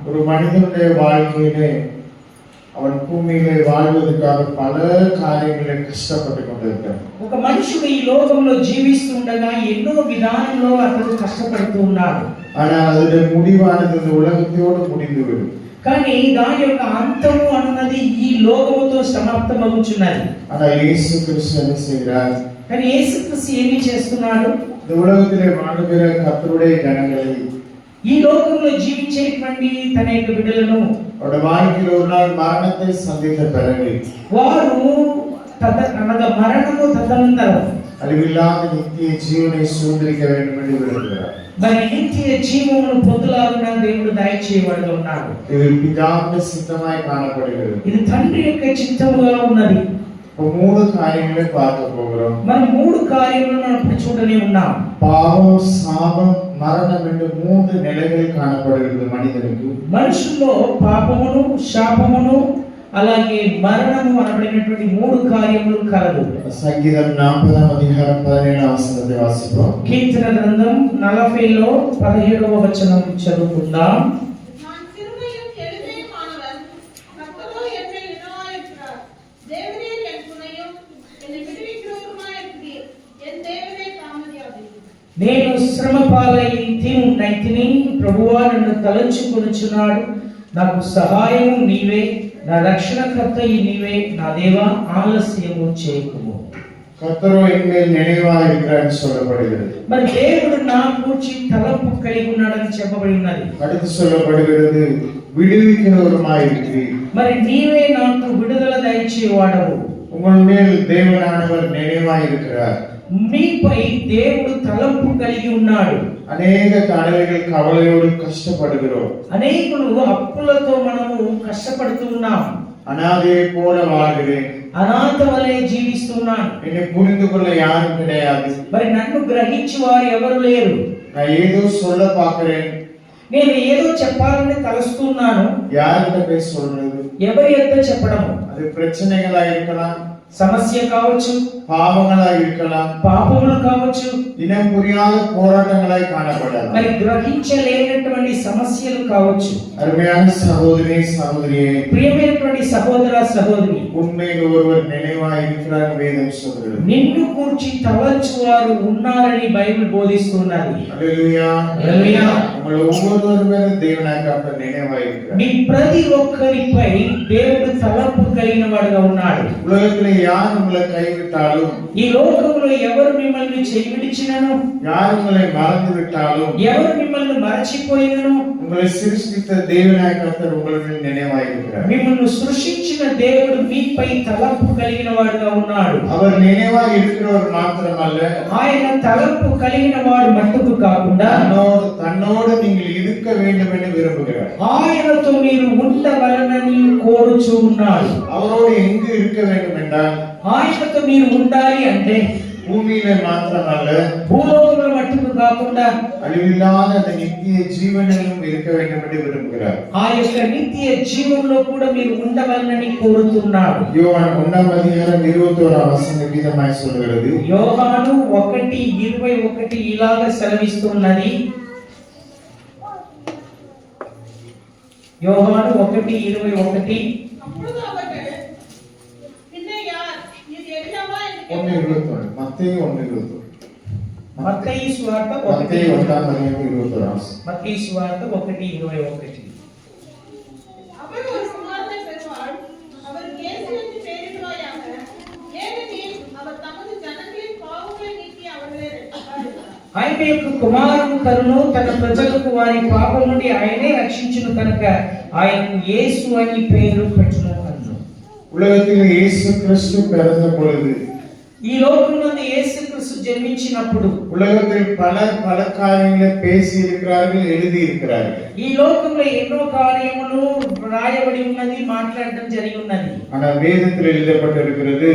ஒரு மனிதனுடைய வாழ்க்கையிலே அவன் பூமியிலே வாழ்வதற்காக பல காரியங்களை కష్టపட்டு கொண்டிருக்கிறான். ఒక మనుషుడు ఈ లోకంలో జీవిస్తుండగా ఎన్నో విధానంలో అతడు కష్టపడుతూ ఉన్నాడు. ஆனால் அதனுடைய முடிவானது இந்த உலகத்தோடு முடிந்துவிடும். కానీ దాని యొక్క అంతము అన్నది ఈ లోకముతో సమాప్తమవుచున్నది. ஆனால் இயேசு கிறிஸ்து என்ன செய்கிறார்? కానీ యేసుక్రీస్తు ఏమి చేస్తున్నాడు? இந்த உலகத்திலே வாழ்கிற கர்த்தருடைய ஜனங்களை, ఈ లోకంలో జీవించేటువంటి తన యొక్క బిడ్డలను, அவருடைய வாழ்க்கையில் ஒரு நாள் மரணத்தை சந்தித்த பிறகு వారు అనగా మరణము తదనంతరం அழிவில்லாத நித்திய ஜீவனை சுதந்திரிக்க வேண்டும் என்று விரும்புகிறார். మరి నిత్య జీవమును పొందులాగున దేవుడు దయచేయవాడుగా ఉన్నాడు. இது பிதாவின் சித்தமாய் காணப்படுகிறது. ఇది తండ్రి యొక్క చిత్తముగా ఉన్నది. மூணு காரியங்களை பார்க்க போகிறோம். మనం మూడు కార్యములను మనం ఇప్పుడు చూడనే ఉన్నాం. பாவம், சாபம், மரணம் என்று மூன்று நிலைகள் காணப்படுகிறது மனிதனுக்கு. మనుషుల్లో పాపమును, శాపమును, అలాగే మరణము అనబడినటువంటి మూడు కార్యములు కలదు. సంగీతం 40వ అధ్యాయం 17వ వచనాన్ని వాసిద్దాం. కీర్తన గ్రంథం 40లో 17వ వచనం చదువుకుందాం. నేను శ్రమ పాలైతిని, ప్రభువా నన్ను తలంచుకొనుచున్నాడు. నాకు సహాయము నీవే, నా రక్షణకర్త నీవే, నా దేవా ఆలస్యము చేయకుము. கர்த்தரோ என்மேல் நினைவாக இருக்கிறார் சொல்லப்படுகிறது. మరి దేవుడు నా గురించి తలంపు కలిగి ఉన్నాడని చెప్పబడి ఉన్నది. அடுத்து சொல்லப்படுகிறது, விடுவிக்கிறவருமாய் இருக்கிறீர். మరి నీవే నాకు విడుదల దయచేవాడవు. உங்கள் மேல் தேவனானவர் நினைவாய் இருக்கிறார். మీపై దేవుడు తలంపు కలిగి ఉన్నాడు. అనేక కడలిகள் కవలయోడు కష్టపడుகிறோம். అనేకులు అప్పులతో మనము కష్టపడుతూ ఉన్నాం. అనాథే పోల வாழ்கிறேன், అనాథ వలె జీవిస్తున్నాను. என்னை புரிந்து கொள்ள யாரும் கிடையாது. మరి నన్ను గ్రహించి వారు ఎవరు లేరు. நான் ஏதோ சொல்ல பார்க்கிறேன், నేను ఏదో చెప్పాలని తలస్తున్నాను. யார்கிட்ட போய் சொல்றது? ఎవరి యొద్ద చెప్పడము? அது பிரச்சனைகளா இருக்கலாம், సమస్య కావచ్చు, பாவங்களா இருக்கலாம், పాపములు కావచ్చు, இனம் புரியாத போராட்டங்களாய் காணப்படலாம். మరి గ్రహించలేనటువంటి సమస్యలు కావచ్చు. அருமையான சகோதரி சகோதரியே, ప్రియమైనటువంటి సహోదర సహోదరి, உண்மையில் ஒருவர் நினைவாய் இருக்கிறார் வேதம் சொல்கிறது. నిన్ను కూర్చి తలచువారు ఉన్నారని బైబిల్ బోధిస్తున్నది. హల్లెలూయా, హల్లెలూయా. உங்கள் ஒவ்வொருவர் மேலும் தேவனாய் கர்த்தர் நினைவாய் இருக்கிறார். మీ ప్రతి ఒక్కరిపై దేవుడు తలంపు కలిగిన వాడుగా ఉన్నాడు. உலகத்திலே யார் உங்களை கைவிட்டாலும், ఈ లోకంలో ఎవరు మిమ్మల్ని చెయ్యిడిచినను, யார் உங்களை மறந்து விட்டாலும், ఎవరు మిమ్మల్ని మరచిపోయినను, உங்களை சிருஷ்டித்த தேவனாய் கர்த்தர் உங்கள் மேல் நினைவாய் இருக்கிறார். మిమ్మల్ని సృష్టించిన దేవుడు మీపై తలంపు కలిగిన వాడుగా ఉన్నాడు. அவர் நினைவாய் இருக்கிறவர் மாத்திரமல்ல, ఆయన తలంపు కలిగిన వాడు మట్టుకు కాకుండా தன்னோடு நீங்கள் இருக்க வேண்டும் என்று விரும்புகிறார். ఆయనతో మీరు ఉండవలనని కోరుచూ ఉన్నాడు. அவரோடு எங்கு இருக்க வேண்டும் என்றால், ఆయనతో మీరు ఉండాలి అంటే பூமியில மாத்திரமல்ல, భూలోకంలో మట్టుకు కాకుండా அழிவில்லாத அந்த நித்திய ஜீவனிலும் இருக்க வேண்டும் என்று விரும்புகிறார். ఆ యొక్క నిత్య జీవంలో కూడా మీరు ఉండవలనని కోరుతున్నాడు. யோவான் 1వ అధ్యాయం 21వ వచనం విధమాయి சொல்கிறது. యోహాను 1:21 ఇలాగ సెలవిస్తున్నది. యోహాను 1:21. மத்தேயு 1:21. మత్తయి సువార్త மத்தேயு 1:21. మత్తయి సువార్త 1:21. அவர் ஒரு குமாரனை பெறுவார், அவர் இயேசு என்று பெயரிடுவாயாக. ஏனெனில் அவர் தமது ஜனங்களின் பாவங்களை நீக்கி அவர்களை ரட்சிப்பார். ఆయన యొక్క కుమారుడు కరును, తన ప్రజలకు వారి పాపం నుండి ఆయనే రక్షించును కనుక ఆయనకు యేసు అని పేరు పెట్టును అన్నాడు. உலகத்தில் இயேசு கிறிஸ்து பிறந்த பொழுது, ఈ లోకంలో యేసుక్రీస్తు జన్మించినప్పుడు உலகத்தில் பல காரியங்களை பேசி இருக்கிறார்கள், எழுதி இருக்கிறார்கள். ఈ లోకంలో ఎన్నో కార్యములు రాయబడి ఉన్నది, మాట్లాడడం జరిగి ఉన్నది. ஆனால் வேதத்தில் எழுதப்பட்டிருக்கிறது,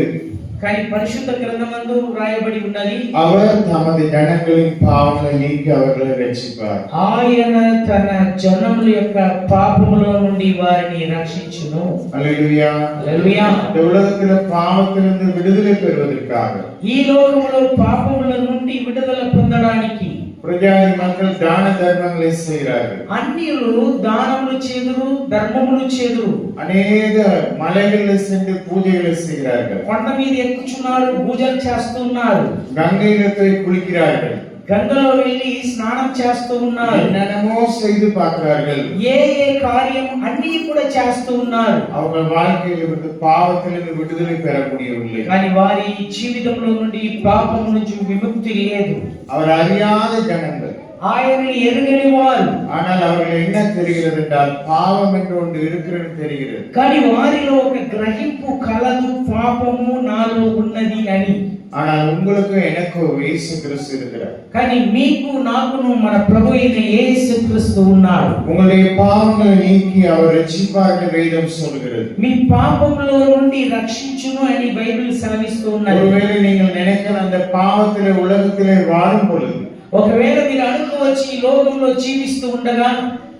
కానీ పరిశుద్ధ గ్రంథమందు రాయబడి ఉన్నది, அவர் தமது ஜனங்களின் பாவங்களை நீக்கி அவர்களை ரட்சிப்பார். ఆయన తన జనముల యొక్క పాపముల నుండి వారిని రక్షించును. హల్లెలూయా, హల్లెలూయా. இந்த உலகத்தில் பாவத்திலிருந்து விடுதலை பெறுவதற்காக, ఈ లోకములో పాపముల నుండి విడుదల పొందడానికి புறஜாதி மக்கள் தான தர்மங்களை செய்கிறார்கள். అన్యులు దానములు చేదురు, ధర్మములు చేదురు. அநேக மலைகளில் சென்று பூஜைகளை செய்கிறார்கள். కొండ మీద ఎక్కుచున్నారు, పూజలు చేస్తున్నారు. கங்கையில போய் குளிக்கிறார்கள். గంగలో వెళ్ళి స్నానం చేస్తూ ఉన్నారు. என்னென்னமோ செய்து பார்க்கிறார்கள். ఏ ఏ కార్యం అన్ని కూడా చేస్తూ ఉన్నారు. அவர்கள் வாழ்க்கையில் இருந்து பாவத்திலிருந்து விடுதலை பெற முடியவில்லை. కానీ వారి జీవితంలో నుండి పాపం నుంచి విముక్తి లేదు. அவர் அறியாத ஜனங்கள், ఆయనని ఎరుగని వారు. ஆனால் அவர்கள் என்ன தெரிகிறது என்றால் பாவம் என்று ஒன்று இருக்கிறது தெரிகிறது. కానీ వారిలో ఒక గ్రహింపు కలదు, పాపము నాలో ఉన్నది అని. ஆனால் உங்களுக்கு எனக்கு இயேசு கிறிஸ்து இருக்கிறார். కానీ మీకు నాకును మన ప్రభు అయిన యేసు క్రీస్తు ఉన్నాడు. உங்களுடைய பாவங்களை நீக்கி அவர் ரட்சிப்பார் என்று வேதம் சொல்கிறது. మీ పాపములో నుండి రక్షించును అని బైబిల్ సెలవిస్తూ ఉన్నది. ஒருவேளை நீங்கள் நினைக்கிற அந்த பாவத்திலே உலகத்திலே வாழும் பொழுது, ఒకవేళ మీరు అనుకోవచ్చు ఈ లోకంలో జీవిస్తూ ఉండగా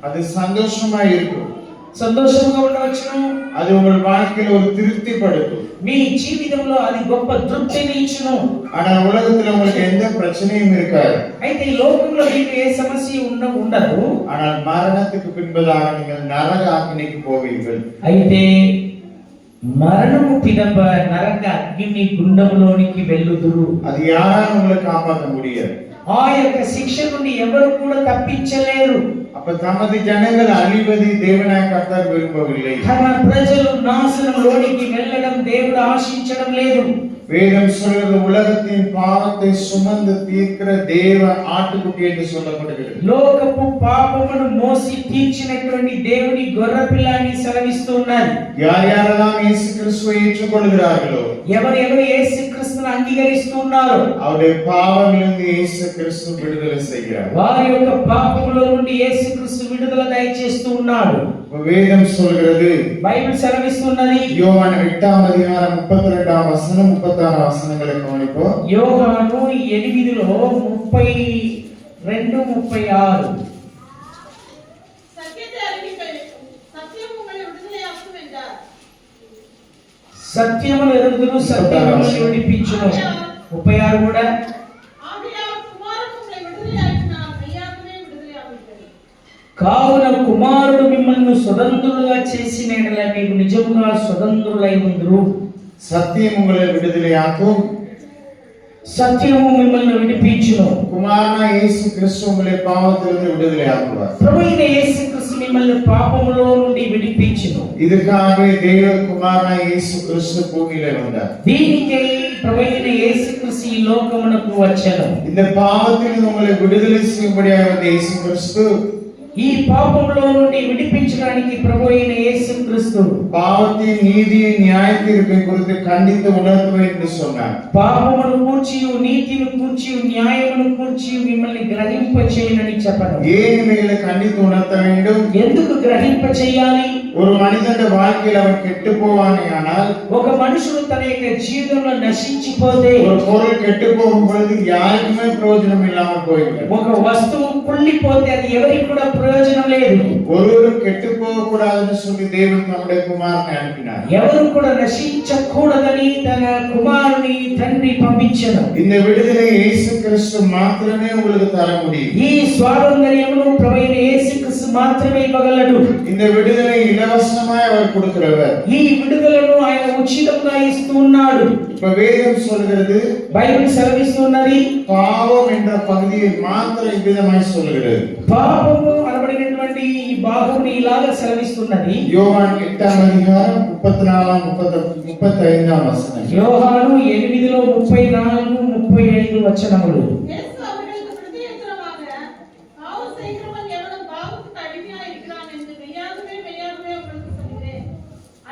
அது சந்தோஷமா இருக்கும், సంతోషంగా ఉండవచ్చును, அது உங்கள் வாழ்க்கையில ஒரு திருப்தி படுத்தும். మీ జీవితంలో అది గొప్ప తృప్తిని ఇచ్చును. ஆனால் உலகத்துல உங்களுக்கு எந்த பிரச்சனையும் இருக்காது. అయితే ఈ లోకంలో మీకు ఏ సమస్య ఉండదు. ஆனால் மரணத்துக்கு பின்பதாக நீங்கள் நரக ஆக்கினைக்கு போவீர்கள். అయితే మరణము పిదప నరక అగ్ని గుండములోనికి వెళ్ళుదురు. அது யாராலும் உங்களை காப்பாற்ற முடியாது. ఆ యొక్క శిక్ష నుండి ఎవరు కూడా తప్పించలేరు. அப்ப தமது ஜனங்கள் அழிவதை தேவனாய கர்த்தர் விரும்பவில்லை. తన ప్రజలు నాశనంలోనికి వెళ్ళడం దేవుడు ఆశించడం లేదు. வேதம் சொல்கிறது உலகத்தின் பாவத்தை சுமந்து தீர்க்கிற தேவ ஆட்டுக்குட்டி என்று சொல்லப்படுகிறது. లోకపు పాపమును మోసి తీర్చినటువంటి దేవుని గొర్రెపిల్లని సెలవిస్తూ ఉన్నారు. யார் யாரெல்லாம் இயேசு கிறிஸ்துவை ஏற்றுக்கொள்கிறார்களோ, ఎవరెవరు యేసు క్రీస్తును అంగీకరిస్తూ ఉన్నారో அவருடைய பாவங்களிலிருந்து இயேசு கிறிஸ்து விடுதலை செய்கிறார். వారి యొక్క పాపములో నుండి యేసు క్రీస్తు విడుదల దయచేస్తూ ఉన్నాడు. வேதம் சொல்கிறது, బైబిల్ సెలవిస్తున్నది. யோவான் 8ஆம் அதிகாரம் 32ஆம் வசனம் 36ஆம் வசனங்களை கவனிப்போம். యోహాను 8లో 32 36. சத்தியத்தை அறிவிப்பேன், சத்தியம் உங்களை விடுதலையாக்கும் என்றார். సత్యమును ఎరుగుదురు, సత్యమును విడిపించును. 36 కూడా. ஆகையால் குமாரன் உங்களை விடுதலையாக்கினார், மெய்யாகவே விடுதலையாவீர்கள். కావున కుమారుడు మిమ్మల్ని స్వతంత్రులుగా చేసిన యెడల మీకు నిజముగా స్వతంత్రులై ఉందురు. சத்தியம் உங்களை விடுதலையாக்கும், సత్యము మిమ్మల్ని విడిపించును. குமாரனா இயேசு கிறிஸ்து உங்களை பாவத்திலிருந்து விடுதலையாக்குவார். ప్రభువైన యేసుక్రీస్తు మిమ్మల్ని పాపములో నుండి విడిపించును. இதுக்காகவே தேவ குமாரனா இயேசு கிறிஸ்து பூமியிலே வந்தார். దీనికై ప్రభువైన యేసుక్రీస్తు ఈ లోకమునకు వచ్చెను. இந்த பாவத்திலிருந்து உங்களை விடுதலை செய்யும்படியாக வந்த இயேசு கிறிஸ்து ఈ పాపములో నుండి విడిపించడానికి ప్రభువైన యేసుక్రీస్తు பாவத்தின் நீதியின் நியாயத்தீர்ப்பை குறித்து கண்டித்து உணர்த்துவேன் என்று சொன்னார். పాపమును కూర్చియు నీతిని కూర్చియు న్యాయమును కూర్చియు మిమ్మల్ని గ్రహింప చేయనని చెప్పను. ஏன் இவைகளை கண்டித்து உணர்த்த வேண்டும்? ఎందుకు గ్రహింప చేయాలి? ஒரு மனிதனுடைய வாழ்க்கையில் அவன் கெட்டு போவானே ஆனால், ఒక మనుషుడు తన యొక్క జీవితంలో నశించిపోతే, ஒரு பொருள் கெட்டு போகும் பொழுது யாருக்குமே பிரயோஜனம் இல்லாமல் போய்விடும். ఒక వస్తువు కుళ్ళిపోతే అది ఎవరికి కూడా ప్రయోజనం లేదు. ஒருவரும் கெட்டு போக கூடாதுன்னு சொல்லி தேவன் நம்முடைய குமாரனை அனுப்பினார். ఎవరు కూడా నశించకూడదని తన కుమారుని తండ్రి పంపించెను. இந்த விடுதலை இயேசு கிறிஸ்து மாத்திரமே உங்களுக்கு தர முடியும். ఈ స్వాతంత్ర్యమును ప్రభువైన యేసుక్రీస్తు మాత్రమే ఇవ్వగలడు. இந்த விடுதலை இலவசமாய் அவர் கொடுக்கிறவர். ఈ విడుదలను ఆయన ఉచితంగా ఇస్తున్నాడు. இப்ப வேதம் சொல்கிறது, బైబిల్ సెలవిస్తున్నది, பாவம் என்ற பகுதியை மாத்திரம் இவ்விதமாய் சொல்கிறது. పాపము అనబడినటువంటి ఈ భాగముని ఇలాగా సెలవిస్తున్నది. யோவான் 8ஆம் அதிகாரம் 34-35ஆம் வசனம். యోహాను 8లో 34-35 వచనములు. இயேசு அவர்களுக்கு பிரதியுத்தரமாக, பாவம் செய்கிறவன் எவனும் பாவத்துக்கு அடிமையாய் இருக்கிறான் என்று மெய்யாகவே உங்களுக்கு சொல்கிறேன்.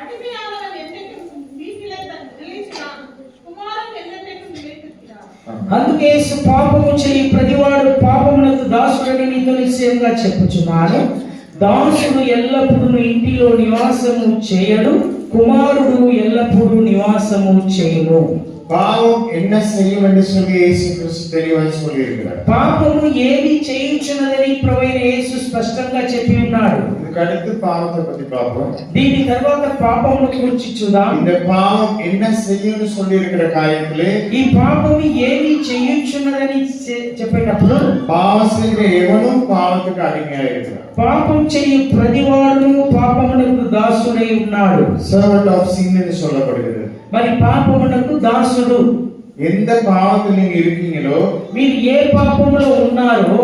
அடிமையானவன் என்றைக்கும் வீட்டிலே தன் நிலைக்கிறான், குமாரன் என்றைக்கும் நிலைத்திருக்கிறார். అందుకే యేసు పాపము చేయి ప్రతివాడు పాపమునకు దాసుడని నీతో నిశ్చయంగా చెప్పుచున్నాను. దాసుడు ఎల్లప్పుడూ ఇంటిలో నివాసము చేయడు, కుమారుడు ఎల్లప్పుడూ నివాసము చేయను. பாவம் என்ன செய்யும் என்று சொல்லி இயேசு கிறிஸ்து தெளிவாய் சொல்லியிருக்கிறார். పాపము ఏమి చేయుచున్నదని ప్రభువైన యేసు స్పష్టంగా చెప్పి ఉన్నాడు. இதுக்கு அடுத்து பாவத்தை பத்தி பார்ப்போம். దీని తర్వాత పాపమును గురించి చూద్దాం. இந்த பாவம் என்ன செய்யும்னு சொல்லி இருக்கிற காரியத்திலே ఈ పాపము ఏమి చేయుచున్నదని చెప్పేటప్పుడు பாவம் செய்கிற எவனும் பாவத்துக்கு அடிமையாக இருக்கிறான். పాపం చేయు ప్రతివాడును పాపమునకు దాసుడై ఉన్నాడు. servant of sin என்று சொல்லப்படுகிறது. మరి పాపమునకు దాసుడు. எந்த பாவத்தில் நீங்க இருக்கீங்களோ మీరు ఏ పాపములో ఉన్నారో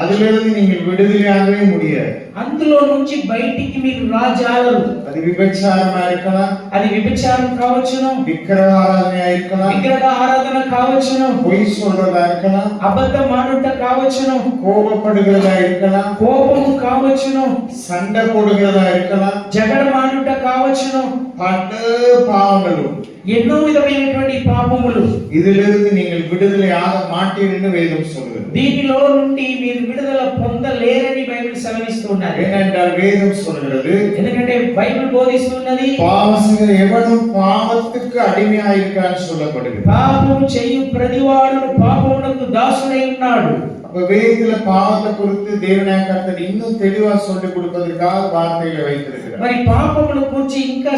அதிலிருந்து நீங்கள் விடுதலையாகவே முடியாது. అందులో నుంచి బయటికి మీరు రాజాలరు. அது விபச்சாரமா இருக்கலாம், అది వ్యభిచారం కావచ్చును, விக்கிரக ஆராதனையா இருக்கலாம், విగ్రహ ఆరాధన కావచ్చును, பொய் சொல்றதா இருக்கலாம், అబద్ధం ఆడుట కావచ్చును, கோபப்படுகிறதா இருக்கலாம், కోపము కావచ్చును, சண்டை போடுகிறதா இருக்கலாம், జగడం ఆడుట కావచ్చును, பல பாவங்களும் ఎన్నో విధమైనటువంటి పాపములు. இதிலிருந்து நீங்கள் விடுதலை ஆக மாட்டீர்கள் வேதம் சொல்கிறது. దీనిలో నుండి మీరు విడుదల పొందలేరని బైబిల్ సెలవిస్తున్నది. ஏனென்றால் வேதம் சொல்கிறது, ఎందుకంటే బైబిల్ బోధిస్తున్నది பாவம் செய்கிற எவனும் பாவத்துக்கு அடிமையாக இருக்கிறான்னு சொல்லப்படுகிறது. పాపము చేయు ప్రతివాడు పాపమునకు దాసుడై ఉన్నాడు. அப்ப வேதத்துல பாவத்தை குறித்து தேவனாய கர்த்தர் இன்னும் தெளிவா சொல்லிக் கொடுப்பதற்காக வார்த்தைகளை வைத்திருக்கிறார். మరి పాపమును గురించి ఇంకా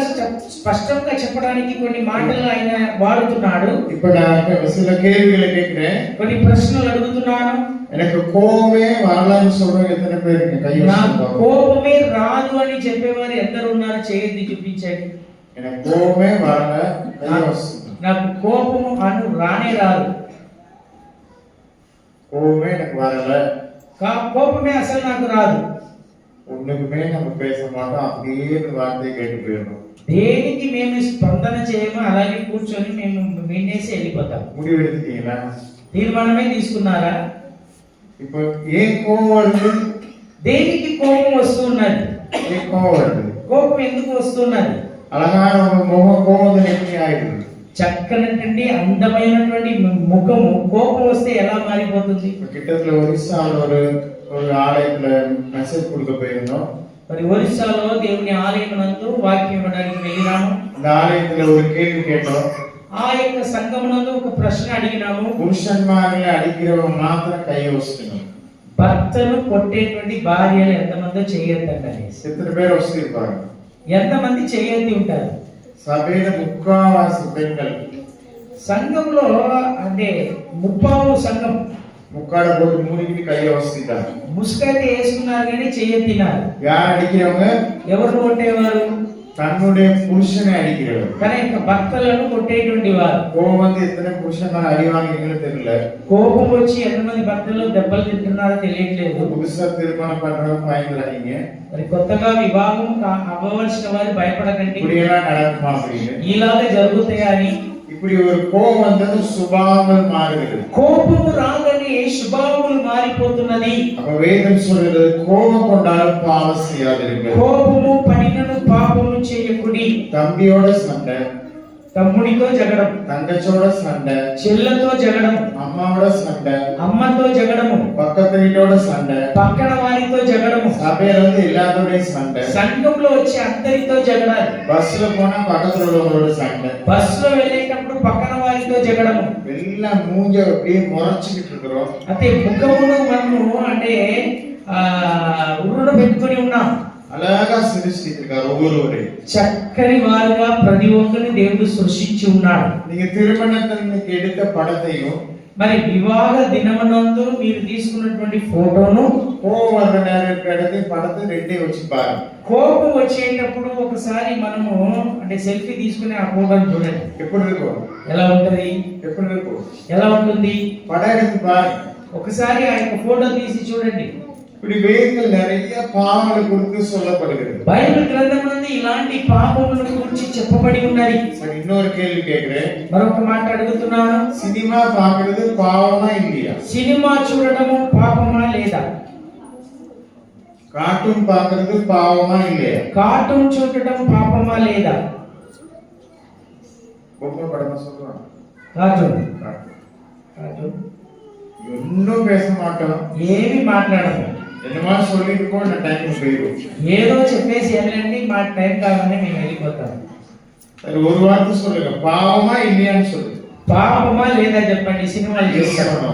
స్పష్టంగా చెప్పడానికి కొన్ని మాటలు ఆయన వాడుతున్నాడు. இப்ப நான் சில கேள்விகளை கேட்கிறேன், కొన్ని ప్రశ్నలు అడుగుతున్నాను. எனக்கு கோபமே வரலான்னு சொல்றவங்க எத்தனை பேர் இருக்கு? கை నాకు வச்சுட்டு కోపమే రాదు అని చెప్పేవారు ఎందరు ఉన్నారు? చేయండి, చూపించండి. எனக்கு கோபமே வரல, கை வச்சுட்டு. నాకు కోపము అను రానే రాదు. கோபமே எனக்கு வரல, కోపమే అసలు నాకు రాదు. ஒண்ணுக்குமே நம்ம பேச மாட்டோம், அப்படியே இந்த வார்த்தையை கேட்டு போயிடணும். దేనికి మేము స్పందన చేయము, అలాగే కూర్చొని మేము వినేసి వెళ్ళిపోతాం. முடிவு எடுத்துட்டீங்களா? తీర్మానమే తీసుకున్నారా? இப்போ ஏன் கோபம் வருது? దేనికి కోపం వస్తున్నది? ஏன் கோபம் வருது? కోపం ఎందుకు వస్తున్నది? அழகான ஒரு முகம் கோபம் எப்படி ஆயிடுது? చక్కనటువంటి అందమైనటువంటి ముఖము కోపం వస్తే ఎలా మారిపోతుంది? கிட்டத்துல ஒரிசால ஒரு ஆலயத்துல மெசேஜ் கொடுக்க போயிருந்தோம். మరి ఒరిస్సాలో దేవుని ఆలయమునందు వాక్యం ఇవ్వడానికి వెళ్ళినాము. அந்த ஆலயத்துல ஒரு கேள்வி கேட்டோம். ఆ యొక్క సంఘమునందు ఒక ప్రశ్న అడిగినాము. புருஷன்மார்களை அடிக்கிறவங்க மாத்திரம் கையை வச்சுக்கணும். భర్తను కొట్టేటువంటి భార్యలు ఎంతమందో చేయొద్దండి అనేసి. எத்தனை பேர் வச்சிருப்பாங்க? ఎంతమంది చేయొద్ది ఉంటారు? சபையில முக்காவாசி பெண்கள் సంఘంలో అంటే ముప్పావు సంఘం முக்காட போட்டு மூடிக்கிட்டு கையை வச்சுட்டாங்க. ముసుకైతే వేసుకున్నారు కానీ చేయొద్దినారు. யார் அடிக்கிறவங்க? ఎవరు కొట్టేవారు? தன்னுடைய புருஷனை அடிக்கிறவர். కానీ ఇంకా భర్తలను కొట్టేటువంటి వారు. கோபம் வந்து எத்தனை புருஷன் அடி வாங்குறீங்கன்னு தெரியல. కోపం వచ్చి ఎంతమంది భర్తలు దెబ్బలు తింటున్నారో తెలియట్లేదు. புதுசா திருமணம் பண்றவங்க பயந்துறாங்க. మరి కొత్తగా వివాహం అవ్వవలసిన వారు భయపడకండి, இப்படியெல்லாம் நடக்குமா அப்படின்னு. ఇలాగే జరుగుతాయి అని. இப்படி ஒரு கோபம் வந்தது சுபாவம் மாறுகிறது. కోపము రాగానే స్వభావములు మారిపోతున్నది. அப்ப வேதம் சொல்கிறது, கோபம் கொண்டாலும் பாவம் செய்யாதிருங்கள். కోపము పడినను పాపము చేయకుడి. தம்பியோட சண்டை, తమ్ముడితో జగడం, தங்கச்சோட சண்டை, చెల్లెతో జగడం, அம்மாவோட சண்டை, అమ్మతో జగడము, பக்கத்து வீட்டோட சண்டை, పక్కన వారితో జగడము, சபையில வந்து எல்லாத்தோடய சண்டை, సంఘంలో వచ్చి అందరితో జగడాలి, பஸ்ல போனா பக்கத்துல உள்ளவங்களோட சண்டை, బస్సులో వెళ్ళేటప్పుడు పక్కన వారితో జగడము. எல்லாம் மூஞ்ச அப்படியே முறைச்சுக்கிட்டு இருக்கிறோம். అంటే ముఖమును మనము అంటే ఉర్రును పెట్టుకొని ఉన్నాం. அழகா சிருஷ்டித்து இருக்காரு ஒவ்வொருவரையும். చక్కని వారుగా ప్రతి ఒక్కరిని దేవుడు సృష్టించి ఉన్నాడు. நீங்க திருமணத்திற்கு எடுத்த படத்தையும் మరి వివాహ దినమనందు మీరు తీసుకున్నటువంటి ఫోటోను, கோபம் வர்ற நேரம் எடுத்து படத்தை ரெண்டே வச்சு பாருங்க. కోపం వచ్చేటప్పుడు ఒకసారి మనము అంటే సెల్ఫీ తీసుకుని ఆ ఫోటోని చూడండి. எப்படி இருக்கும்? ఎలా ఉంటది? எப்படி இருக்கும்? ఎలా ఉంటుంది? படம் எடுத்து பாருங்க. ఒకసారి ఆ యొక్క ఫోటో తీసి చూడండి. இப்படி வேதத்தில் நிறைய பாவங்களை குறித்து சொல்லப்படுகிறது. బైబిల్ గ్రంథంలో ఇలాంటి పాపముల గురించి చెప్పబడి ఉన్నది. சரி, இன்னொரு கேள்வி கேக்குறேன். మరొక మాట అడుగుతున్నాను. சினிமா பாக்குறது பாவமா இல்லையா? సినిమా చూడటము పాపమా లేదా? கார்ட்டூன் பாக்குறது பாவமா இல்லையா? కార్టూన్ చూడటం పాపమా లేదా? பொம்மை படமா சொல்றாங்க. కార్టూన్ இன்னும் பேச மாட்டோம், ఏమి మాట్లాడము, என்னமா சொல்லிட்டு போ, நான் டைம் போயிடும். ఏదో చెప్పేసి వెళ్ళండి, మా టైం కావాలని మేము వెళ్ళిపోతాం. சரி, ஒரு வார்த்தை சொல்லுங்க, பாவமா இல்லையான்னு சொல்லுங்க. పాపమా లేదా చెప్పండి? సినిమాలు చూస్తాను.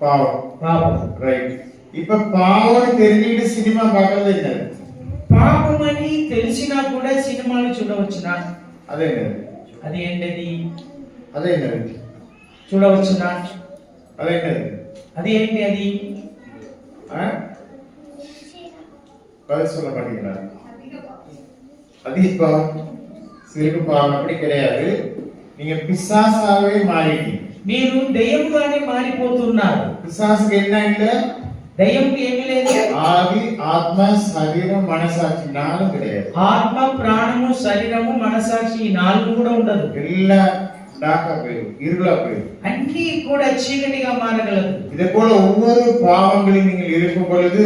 பாவம். పాపం. ரைட். இப்ப பாவம்னு தெரிஞ்சுக்கிட்டு சினிமா பார்க்கறது என்னது? పాపమని తెలిసినా కూడా సినిమాలు చూడవచ్చునా? అదే என்னது? అది ఏంటది? అదే என்னது? చూడవచ్చునా? అదే என்னது? అది ఏంటి? అది பதில் சொல்ல மாட்டீங்களா? அதிக பாவம், சிறு பாவம் அப்படி கிடையாது. நீங்க பிசாசாவே மாறிட்டீங்க. మీరు దయ్యముగానే మారిపోతున్నారు. పిశాసుకి என்ன இல்ல? దయ్యంకి ఏమీ లేదు. ఆది, ఆత్మ, శరీరం, మనసాక్షి నాలుగు கிடையாது. ఆత్మ, ప్రాణము, శరీరము, మనసాక్షి ఈ నాలుగు కూడా ఉండదు. எல்லாம் டாக்கா போயிடும், இருளா போயிடும். అన్ని కూడా చీకటిగా మారగలదు. இதே போல ஒவ்வொரு பாவங்களில் நீங்கள் இருக்கும் பொழுது,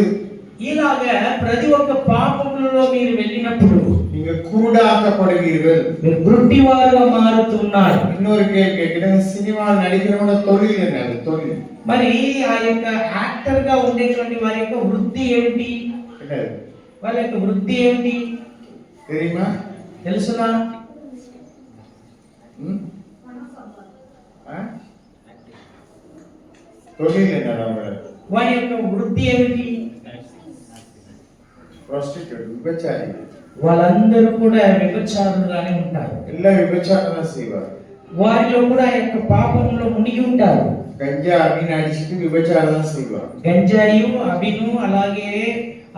ఇలాగా ప్రతి ఒక్క పాపములలో మీరు వెళ్ళినప్పుడు நீங்க குருடாக்கப்படுவீர்கள். మీరు గుడ్డివారుగా మారుతున్నారు. இன்னொரு கேள்வி கேட்கிறேன், சினிமாவில் நடிக்கிறவங்க தொழில் என்ன? அது தொழில் మరి ఆ యొక్క యాక్టర్ గా ఉండేటువంటి వారి యొక్క వృత్తి ఏమిటి? என்னது? వాళ్ళ యొక్క వృత్తి ఏమిటి தெரியுமா? తెలుసునా? தொழில் என்ன? அவங்க వారి యొక్క వృత్తి ఏమిటి? prostitute, விபச்சாரி. వాళ్ళందరూ కూడా వ్యభిచారులుగానే ఉంటారు. எல்லா விபச்சாரம் தான் செய்வார். వారిలో కూడా ఆ యొక్క పాపంలో మునిగి ఉంటారు. கஞ்சா அமீன் அடிச்சுட்டு விபச்சாரம் தான் செய்வார். గంజాయి, అభిను, అలాగే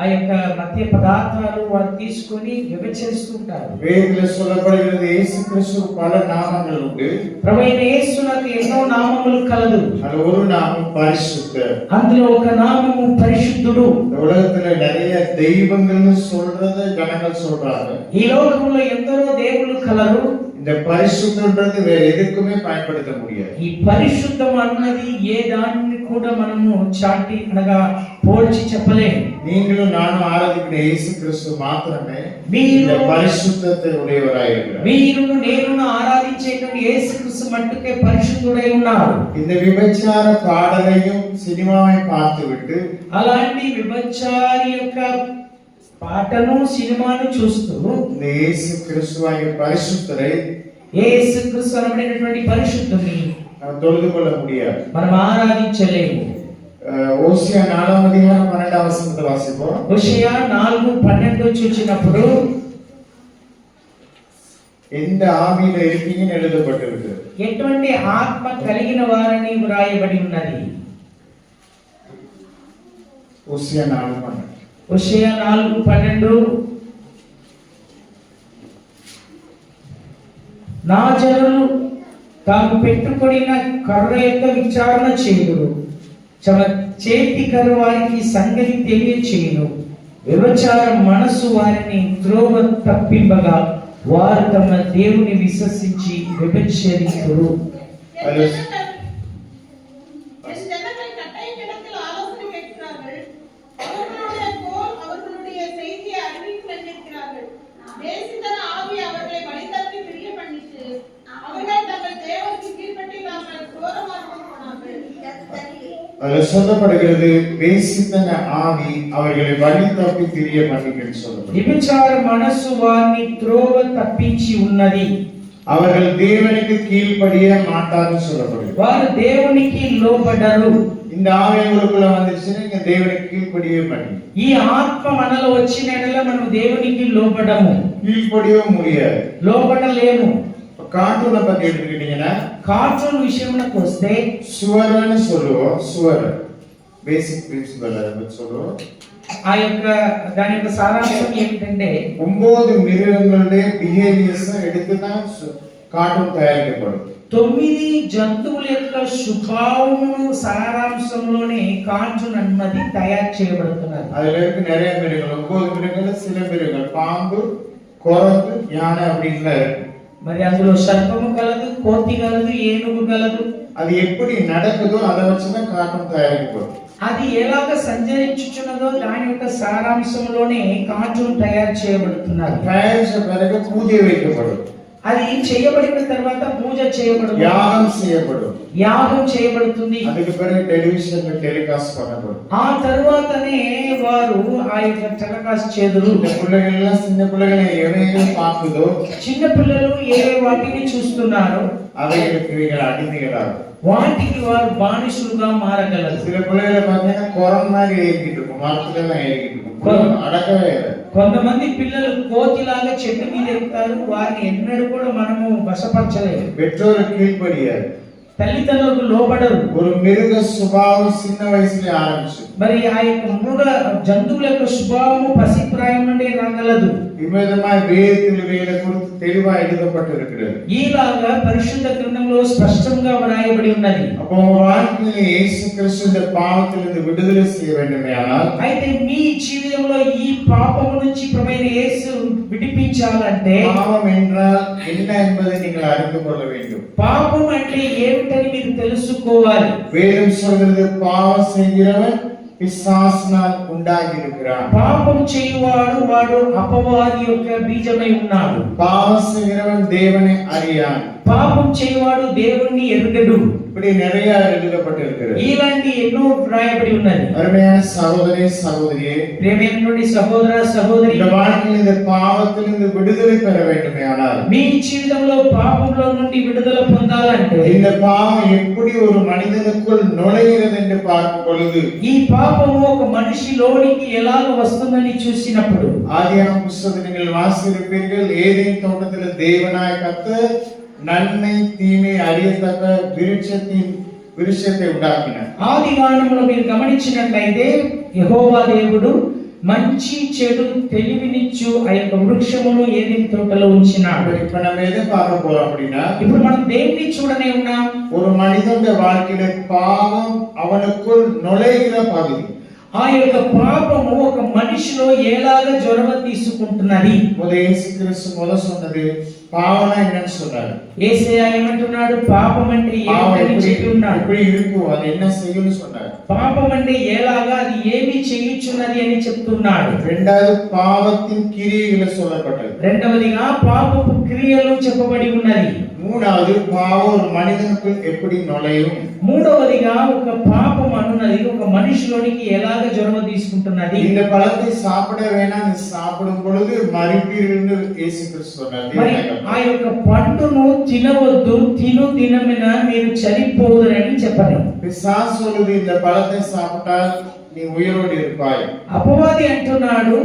ఆ యొక్క మద్య పదార్థాలు వారు తీసుకొని వ్యభిచరిస్తుంటారు. வேதத்துல சொல்லப்படுகிறது இயேசு கிறிஸ்து பல நாமங்கள் உண்டு. ప్రభువైన యేసునకు ఎన్నో నామములు కలదు. அது ஒரு நாமம் பரிசுத்தர். అందులో ఒక నామము పరిశుద్ధుడు. இந்த உலகத்துல நிறைய தெய்வங்கள்னு சொல்றத ஜனங்கள் சொல்றாங்க. ఈ లోకంలో ఎందరో దేవుళ్ళు కలరు. இந்த பரிசுத்தம்ன்றது வேற எதுக்குமே பயன்படுத்த முடியாது. ఈ పరిశుద్ధం అన్నది ఏ దాన్ని కూడా మనము చాటి అనగా పోల్చి చెప్పలేము. நீங்களும் நானும் ஆராதிக்கிற இயேசு கிறிஸ்து மாத்திரமே మీరు இந்த பரிசுத்தத்தை உடையவராய் இருக்கிறார். మీరును నేనును ఆరాధించేటువంటి యేసుక్రీస్తు మట్టుకే పరిశుద్ధుడై ఉన్నారు. இந்த விபச்சார பாடலையும் சினிமாவை பார்த்துவிட்டு అలాంటి విభచారి యొక్క పాటను సినిమాను చూస్తూ இந்த இயேசு கிறிஸ்துவாகிய பரிசுத்தரை యేసుక్రీస్తు అనబడినటువంటి పరిశుద్ధుని நாம் தொழுது கொள்ள முடியாது. మనం ఆరాధించలేము. ஓசியா 4:12 வாசிப்போம். హోషేయ 4:12 చూచినప్పుడు எந்த ஆவியில இருக்கீங்கன்னு எழுதப்பட்டிருக்கு. ఎటువంటి ఆత్మ కలిగిన వారని వ్రాయబడి ఉన్నది. ஓசியா 4:12. హోషేయ 4:12 నా జనులు తాము పెట్టుకొనిన కర్ర యొక్క విచారణ చేయుడు, తమ చేతి కర్ర వారికి సంగతి తెలియచేయును. వ్యభిచార మనసు వారిని త్రోవ తప్పింపగా వారు తమ దేవుని విశ్వసించి వ్యభిచరించురు. அதில் சொல்லப்படுகிறது வேசித்தன ஆவி அவர்களை வழி தப்பி திரிய பண்ணின்னு சொல்லப்படுகிறது. వ్యభిచార మనసు వారిని త్రోవ తప్పించి ఉన్నది. அவர்கள் தேவனுக்கு கீழ்ப்படிய மாட்டார்னு சொல்லப்படுகிறது. వారు దేవునికి లోబడరు. இந்த ஆவி உங்களுக்குள்ள வந்துருச்சுன்னா நீங்க தேவனுக்கு கீழ்ப்படியவே மாட்டீங்க. ఈ ఆత్మ మనలో వచ్చిన ఎడల మనం దేవునికి లోబడము, கீழ்ப்படியவே முடியாது, లోబడలేము. கார்ட்டூனை பத்தி எடுத்துக்கிட்டீங்கன்னா కార్టూన్ విషయంలోకి వస్తే சுவரன்னு சொல்லுவோம். சுவர் பேசிக் பிரின்சிபல் அதை சொல்லுவோம். ఆ యొక్క దాని యొక్క సారాంశం ఏమిటంటే 9 మిருகங்களுடைய బిహేవియర్స్ எடுத்து தான் கார்ட்டூன் தயாரிக்கப்படும். 9 జంతువుల యొక్క స్వభావమును సారాంశంలోనే కార్టూన్ అన్నది తయారు చేయబడుతున్నది. அதுல இருக்கு நிறைய மிருகங்கள், 9 மிருகங்கள், சில மிருகங்கள் பாம்பு, குரங்கு, யானை அப்படின்லாம் இருக்கு. మరి అందులో సర్పము కలదు, కోతి కలదు, ఏనుగు కలదు. அது எப்படி நடக்குதோ அதை வச்சுதான் கார்ட்டூன் தயாரிக்கப்படும். అది ఎలాగ సంచరించుచున్నదో దాని యొక్క సారాంశంలోనే కార్టూన్ తయారు చేయబడుతున్నది. தயாரிச்ச பிறகு பூஜை வைக்கப்படும். అది చేయబడిన తర్వాత పూజ చేయబడుతుంది, யாகம் செய்யப்படும். యాగం చేయబడుతుంది. அதுக்கு பிறகு டெலிவிஷன்ல டெலிகாஸ்ட் பண்ணப்படும். ఆ తర్వాతనే వారు ఆ యొక్క టెలికాస్ట్ చేదురు. இந்த பிள்ளைகள் எல்லாம் சின்ன பிள்ளைகளை எவைகள் பார்க்குதோ చిన్న పిల్లలు ఏ వాటిని చూస్తున్నారో அவைகளுக்கு இவைகள் அடிமைகளாகும். వాటికి వారు బానిసులుగా మారగలరు. சில பிள்ளைகளை பார்த்தீங்கன்னா குரம் மாதிரி ஏறிக்கிட்டு இருக்கும், மரத்துல எல்லாம் ஏறிக்கிட்டு இருக்கும், அடக்கவே இல்லை. కొంతమంది పిల్లలు కోతిలాగా చెట్టు మీద ఎక్కుతారు, వారిని ఎన్నడూ కూడా మనము వశపరచలేము. பெற்றோருக்கு கீழ்ப்படியாது. తల్లిదండ్రులకు లోబడరు. ஒரு மிருக சுபாவம் சின்ன வயசுல ஆரம்பிச்சு మరి ఆ యొక్క మృగ జంతువుల యొక్క స్వభావము పసిప్రాయం నుండి రాగలదు. இவ்விதமாய் வேதத்தில் இவைகளை குறித்து தெளிவா எழுதப்பட்டிருக்கிறது. ఈలాగా పరిశుద్ధ గ్రంథంలో స్పష్టంగా వ్రాయబడి ఉన్నది. அப்போ உங்க வாழ்க்கையில இயேசு கிறிஸ்து இந்த பாவத்திலிருந்து விடுதலை செய்ய வேண்டுமேயானால், అయితే మీ జీవితంలో ఈ పాపము నుంచి ప్రభువైన యేసు విడిపించాలంటే பாவம் என்றால் என்ன என்பதை நீங்கள் அறிந்து கொள்ள வேண்டும். పాపం అంటే ఏమిటని మీరు తెలుసుకోవాలి. வேதம் சொல்கிறது பாவம் செய்கிறவன் பிசாசினால் உண்டாகி இருக்கிறான். పాపం చేయువాడు వాడు అపవాది యొక్క బీజమై ఉన్నాడు. பாவம் செய்கிறவன் தேவனை அறியான். పాపం చేయువాడు దేవుణ్ణి ఎరుగడు. இப்படி நிறைய எழுதப்பட்டிருக்கிறது. ఇలాంటి ఎన్నో వ్రాయబడి ఉన్నది. அருமையான சகோதரி சகோதரியே, ప్రియమైనటువంటి సహోదర సహోదరి, இந்த வாழ்க்கையில் இந்த பாவத்திலிருந்து விடுதலை பெற வேண்டுமேயானால், మీ జీవితంలో పాపంలో నుండి విడుదల పొందాలంటే இந்த பாவம் எப்படி ஒரு மனிதனுக்குள் நுழைகிறது என்று பார்க்கும் பொழுது ఈ పాపము ఒక మనిషిలోనికి ఎలాగ వస్తుందని చూసినప్పుడు ஆதியாகம புத்தகத்தை நீங்கள் வாசித்திருப்பீர்கள். ஏதேன் தோட்டத்தில் தேவனாய் கர்த்தர் நன்மை தீமை அறியத்தக்க விருட்சத்தை உண்டாக்கினார். ఆదికాండములో మీరు గమనించినట్లయితే యెహోవా దేవుడు మంచి చెడు తెలివినిచ్చు ఆ యొక్క వృక్షమును ఏదెన్ తోటలో ఉంచినాడు. இப்ப நம்ம எதை பார்க்க போறோம் அப்படின்னா, ఇప్పుడు మనం దేన్ని చూడనే ఉన్నాం? ஒரு மனிதனுடைய வாழ்க்கையில பாவம் அவனுக்குள் நுழைகிற பகுதி. ఆ యొక్క పాపము ఒక మనిషిలో ఎలాగ జొరవ తీసుకుంటున్నది. இயேசு கிறிஸ்து சொன்னது பாவம்னா என்னன்னு சொன்னாரு. యేసయ్య ఏమంటున్నాడు? పాపం అంటే ఏమిటని చెప్పి ఉన్నాడు. எப்படி இருக்கும், அது என்ன செய்யும்னு சொன்னாரு. పాపం అంటే ఎలాగా, అది ఏమి చేయుచున్నది అని చెప్తున్నాడు. రెండవది పాపத்தின் கிரியைகளை சொல்லப்பட்டது. రెండవదిగా పాపపు క్రియలు చెప్పబడి ఉన్నది. மூணாவது பாவம் ஒரு மனிதனுக்குள் எப்படி நுழையும். మూడవదిగా ఒక పాపం అన్నది ఒక మనిషిలోనికి ఎలాగ జొరవ తీసుకుంటున్నది. இந்த பழத்தை சாப்பிட வேணாம், நீ சாப்பிடும் பொழுது மரிப்பீர்கள் இயேசு கிறிஸ்து சொன்னார். ఆ యొక్క పండును తినవద్దు, తిను దినమున మీరు చనిపోదురని చెప్పారు. பிசாசு சொல்லுது இந்த பழத்தை சாப்பிட்டால் நீ உயிரோடு இருப்பாய். అపవాది అంటున్నాడు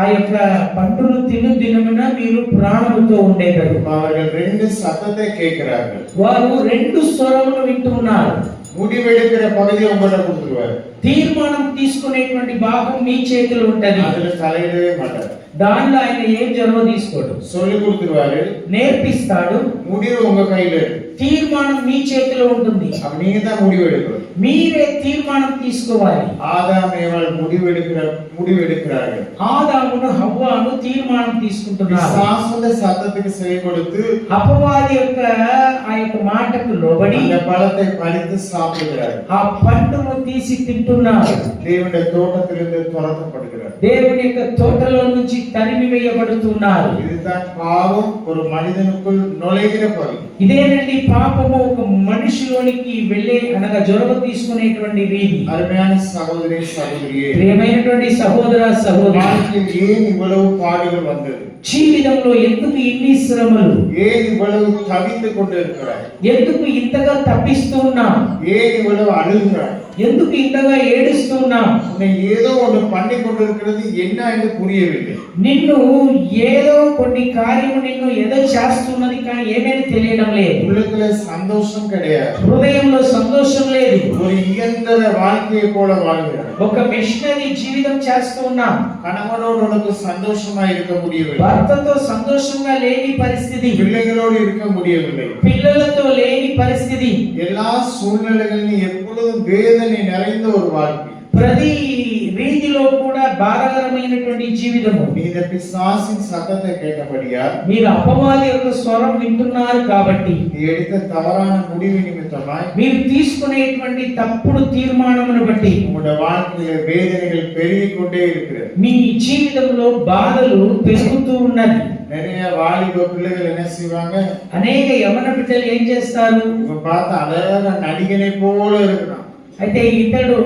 ఆ యొక్క పండును తిను దినమున మీరు ప్రాణముతో ఉండేదరు. அவர்கள் ரெண்டு சத்தத்தை கேட்கிறார்கள். వారు రెండు స్వరములు వింటున్నారు. முடிவெடுக்கிற பகுதி உங்கள்ட்ட கொடுத்துருவாரு. తీర్మానం తీసుకునేటువంటి భాగం మీ చేతిలో ఉంటది. அதுல தலையிடவே மாட்டார். దానిలో ఆయన ఏం జొరవ తీసుకోడు. சொல்லி கொடுத்துருவாரு, నేర్పిస్తాడు. முடிவு உங்க கையில இருக்கு. తీర్మానం మీ చేతిలో ఉంటుంది. அப்ப நீங்க தான் முடிவு எடுக்கணும். మీరే తీర్మానం తీసుకోవాలి. ஆதாம் ஏவாள் முடிவெடுக்கிறார்கள். ఆదామును హవ్వాను తీర్మానం తీసుకుంటున్నారు. பிசாசுடைய சத்தத்துக்கு செவி கொடுத்து అపవాది యొక్క ఆ యొక్క మాటకు లోబడి அந்த பழத்தை பறித்து சாப்பிடுகிறார்கள். ఆ పండును తీసి తింటున్నారు. தேவனுடைய தோட்டத்திலிருந்து துரத்தப்படுகிறார். దేవుని యొక్క తోటలో నుంచి తరిమి వేయబడుతున్నారు. இதுதான் பாவம் ஒரு மனிதனுக்குள் நுழைகிற பகுதி. ఇదేనండి పాపము ఒక మనిషిలోనికి వెళ్ళే అనగా జొరవ తీసుకునేటువంటి వీధి. அருமையான சகோதரி சகோதரியே, ప్రియమైనటువంటి సహోదర సహోదరి, வாழ்க்கையில் ஏன் இவ்வளவு பாடுகள் வந்தது? జీవితంలో ఎందుకు ఇన్ని శ్రమలు? ஏன் இவ்வளவு தவித்து கொண்டு இருக்கிறாய்? ఎందుకు ఇంతగా తప్పిస్తూ ఉన్నాం? ஏன் இவ்வளவு அழுகிறாய்? ఎందుకు ఇంతగా ఏడుస్తూ ఉన్నాం? உன்னை ஏதோ ஒன்று பண்ணி கொண்டிருக்கிறது என்ன என்று புரியவில்லை. నిన్ను ఏదో కొన్ని కార్యము నిన్ను ఏదో చేస్తున్నది కానీ ఏమేమి తెలియడం లేదు. உள்ளத்துல சந்தோஷம் கிடையாது. హృదయంలో సంతోషం లేదు. ஒரு இயந்திர வாழ்க்கையை போல வாழ்கிறாய். ఒక మిషనరీ జీవితం చేస్తూ ఉన్నాం. கணவனோடு உனக்கு சந்தோஷமா இருக்க முடியவில்லை. భర్తతో సంతోషంగా లేని పరిస్థితి. பிள்ளைகளோடு இருக்க முடியவில்லை. పిల్లలతో లేని పరిస్థితి. எல்லா சூழ்நிலைகளிலும் எப்பொழுதும் வேதனை நிறைந்த ஒரு வாழ்க்கை. ప్రతి రీతిలో కూడా బాధాకరమైనటువంటి జీవితము. நீ இந்த பிசாசின் சத்தத்தை கேட்டபடியா, మీరు అపవాది యొక్క స్వరం వింటున్నారు కాబట్టి, நீ எடுத்த தவறான முடிவு நிமித்தமாய் మీరు తీసుకునేటువంటి తప్పుడు తీర్మానమును బట్టి உங்களுடைய வாழ்க்கையில வேதனைகள் பெருகிக் கொண்டே இருக்கிறது. మీ జీవితంలో బాధలు పెరుగుతూ ఉన్నది. நிறைய வாலிப பிள்ளைகள் என்ன செய்வாங்க, అనేక యవన బిడ్డలు ఏం చేస్తారు, இவன் பார்த்து அழகா நடிகனை போல இருக்கிறான், అయితే ఇతడు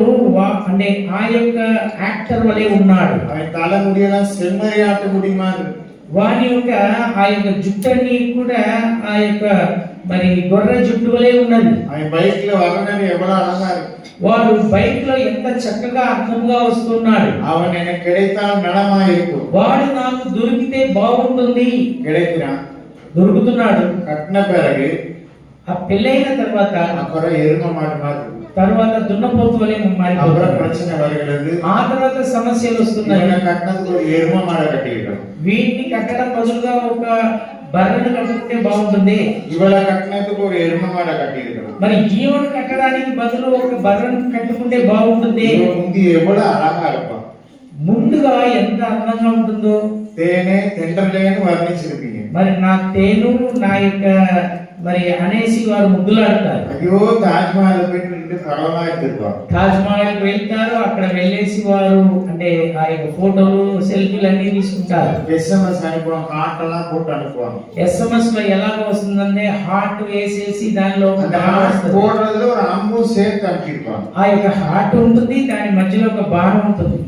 అంటే ఆ యొక్క యాక్టర్ వలె ఉన్నాడు, அவன் தலைமுடியெல்லாம் செம்மறியாட்டு முடி மாதிரி இருக்கு. వాని యొక్క ఆ యొక్క జుట్టని కూడా ఆ యొక్క మరి గొర్రె జుట్టు వలె ఉన్నది. அவன் பைக்ல வரணும் எவ்வளவு அழகா இருக்கு. వాడు బైక్ లో ఎంత చక్కగా అర్థంగా వస్తున్నాడు. அவன் எனக்கு கிடைத்தால் நலமா இருக்கும். వాడు నాకు దొరికితే బాగుంటుంది, கிடைக்கிறான். దొరుకుతున్నాడు. கட்டின பிறகு ఆ పెళ్ళైన తర్వాత அப்புறம் எரும மாடு மாதிரி తర్వాత దున్నపోతు వలె அப்புறம் మారిపోతున్నాడు. பிரச்சனை வருகிறது. ఆ తర్వాత సమస్యలు వస్తున్నాయి. இவனை கட்டினதுக்கு ஒரு எரும மாடை கட்டிக்கிட்டோம். వీటిని కట్టడం బదులుగా ఒక బర్రెను కట్టుకుంటే బాగుంటుంది. இவளை கட்டினதுக்கு ஒரு எரும மாடை கட்டிக்கிட்டோம். మరి జీవను కట్టడానికి బదులు ఒక బర్రెను కట్టుకుంటే బాగుంటుంది. இவன் முந்தி எவ்வளவு அழகா இருப்பான். ముందుగా ఎంత అందంగా ఉంటుందో தேனே தென்றலேன்னு வர்ணிச்சிருப்பீங்க. మరి నా తేను నా యొక్క మరి అనేసి వారు ముద్దులాడతారు. ஐயோ தாஜ்மஹால் போயிட்டு நின்று படமா எடுத்திருப்பான். తాజ్ మహల్ వెళ్తారు, అక్కడ వెళ్ళేసి వారు అంటే ఆ యొక్క ఫోటోలు సెల్ఫీలు అన్ని తీసుకుంటారు. எஸ்எம்எஸ் அனுப்புவான், காட்டெல்லாம் போட்டு அனுப்புவாங்க. ఎస్ఎంఎస్ లో ఎలాగ వస్తుందంటే హార్ట్ వేసేసి దానిలో ఒక அந்த బాణం ஹார்ட் వస్తుంది. போடுறதுல ஒரு அம்பு சேர்த்து அனுப்பியிருப்பாங்க. ఆ యొక్క హార్ట్ ఉంటుంది, దాని మధ్యలో ఒక బాణం ఉంటుంది.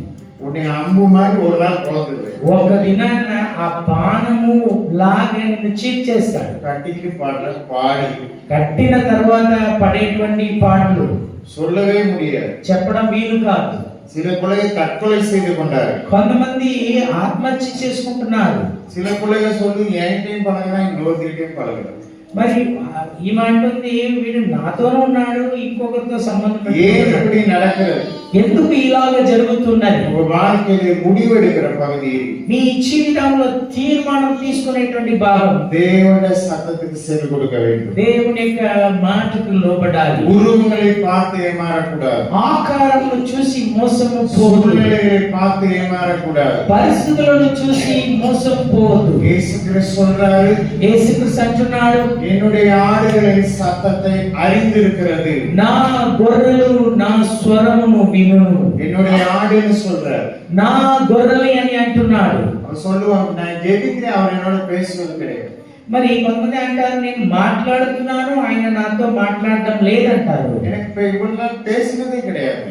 உன்னை அம்பு மாதிரி ஒரு நாள் குழந்தை ఒక దినాన ఆ బాణము లాగే నిన్ను చీట్ చేస్తాడు. கட்டிக்கு பாடுற பாடி కట్టిన తర్వాత పడేటువంటి పాటలు சொல்லவே முடியாது. చెప్పడం వీలు కాదు. சில பிள்ளைகள் தற்கொலை செய்து கொண்டாரு. కొంతమంది ఆత్మహత్య చేసుకుంటున్నారు. சில பிள்ளைகள் சொல்லி என்கிட்டயும் பழகினா இன்னொருத்தையும் பழகுறாரு. మరి ఈమె అంటుంది వీడు నాతోనే ఉన్నాడు, ఇంకొకరితో సంబంధం ஏன் పెట్టుకున్నాడు. இப்படி நடக்கிறது? ఎందుకు ఇలాగ జరుగుతున్నది? உங்க வாழ்க்கையில முடிவெடுக்கிற பகுதி మీ జీవితంలో తీర్మానం తీసుకునేటువంటి భాగం தேவனுடைய சத்தத்துக்கு செவி கொடுக்க வேண்டும். దేవుని యొక్క మాటకు లోబడాలి. உருவங்களை பார்த்து ஏமாறக்கூடாது. ఆకారమును చూసి మోసము పోవద్దు. சூழ்நிலைகளை பார்த்து ஏமாறக்கூடாது. పరిస్థితులను చూసి మోసము పోవద్దు. இயேசு கிறிஸ்து சொல்றாரு, యేసుక్రీస్తు అంటున్నాడు, என்னுடைய ஆடுகளின் சத்தத்தை அறிந்திருக்கிறது. నా గొర్రెలు నా స్వరమును వినును. என்னுடைய ஆடுன்னு சொல்றாரு. నా గొర్రెలు అని అంటున్నాడు. அவன் சொல்லுவான், நான் ஜெபிக்கிறேன், அவர் என்னோட பேசுவது கிடையாது. మరి కొంతమంది అంటారు నేను మాట్లాడుతున్నాను, ఆయన నాతో మాట్లాడడం లేదంటారు. எனக்கு இப்ப இவ்வளவு நாள் பேசினதே கிடையாது.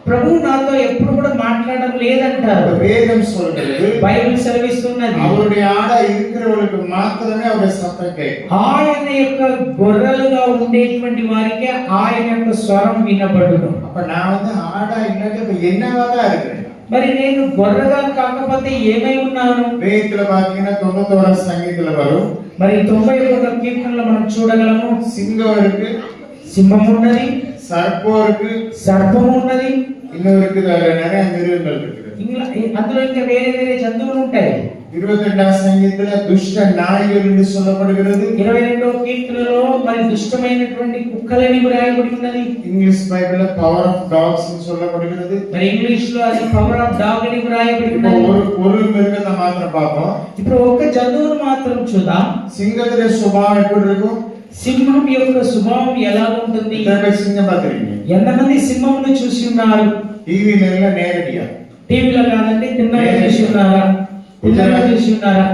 ప్రభు నాతో ఎప్పుడు కూడా మాట్లాడడం లేదంటారు. வேதம் சொல்கிறது, బైబిల్ సెలవిస్తున్నది, அவருடைய ஆடா இருக்கிறவர்களுக்கு மாத்திரமே அவருடைய சத்தம் கேட்கும். ఆయన యొక్క గొర్రెలుగా ఉండేటువంటి వారికి ఆయన యొక్క స్వరం వినబడును. அப்ப நான் ஆடா இல்லாட்டி இப்ப என்னவாதான் இருக்கிறேன். మరి నేను గొర్రెగా కాకపోతే ఏమై ఉన్నాను? வேதத்துல பாத்தீங்கன்னா 91 சங்கீதத்துல வரும், మరి 91 కీర్తనలో మనం చూడగలము. சிங்கம் இருக்கு, సింహం ఉన్నది, சர்ப்பம் இருக்கு, సర్పం ఉన్నది, இன்னும் இருக்குது, அதுல நிறைய மிருகங்கள் இருக்குது. అందులో ఇంకా వేరే వేరే జంతువులు ఉంటాయి. 22 சங்கீதத்துல துஷ்ட நாய்கள் என்று சொல்லப்படுகிறது. 22వ కీర్తనలో మరి దుష్టమైనటువంటి కుక్కలని రాయబడి ఉన్నది. இங்கிலீஷ் பைபிள்ல பவர் ஆஃப் டாగ్స్ என்று சொல்லப்படுகிறது. మరి ఇంగ్లీష్ లో అది పవర్ ఆఫ్ డాగ్ అని రాయబడి இப்போ ఉన్నది. ஒரு மிருகத்தை மாத்திரம் பார்ப்போம். ఇప్పుడు ఒక్క జంతువును మాత్రం చూద్దాం. சிங்கத்துடைய சுபாவம் எப்படி இருக்கும்? సింహం యొక్క స్వభావం ఎలా ఉంటుంది? எத்தனை பேர் சிங்கம் பார்த்திருக்கீங்க? ఎంతమంది సింహమును చూసి ఉన్నారు? டிவில எல்லாம் நேரடியா, టీవీలో కాదండి, తిన్నగా చూసి ఉన్నారా? తిన్నగా చూసి ఉన్నారా?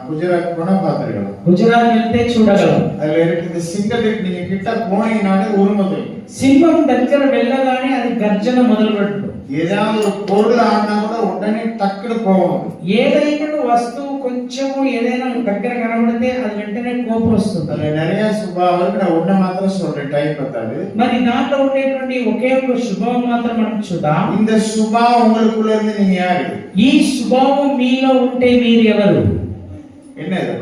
குஜராத் போனா பார்த்திருக்கலாம். గుజరాత్ వెళ్తే చూడగలం. அதுல இருக்குது சிங்கத்துக்கு நீங்க கிட்ட போனீங்கன்னாலே உருமது. సింహం దగ్గర వెళ్ళగానే అది గర్జన మొదలు పెడుతుంది. ஏதாவது ஒரு பொருள் ஆனா கூட உடனே டக்குனு போகும். ఏదైనా వస్తువు కొంచెము ఏదైనా దగ్గర కనబడితే అది వెంటనే కోపం వస్తుంది. அதுல நிறைய சுபாவம் இருக்கு, நான் ஒண்ணு மாத்திரம் சொல்றேன், டைம் பத்தாது. మరి దాంట్లో ఉండేటువంటి ఒకే ఒక స్వభావం మాత్రం మనం చూద్దాం. இந்த சுபாவம் உங்களுக்குள்ள இருந்து நீங்க யாரு? ఈ స్వభావం మీలో ఉంటే మీరు ఎవరు? என்ன இது?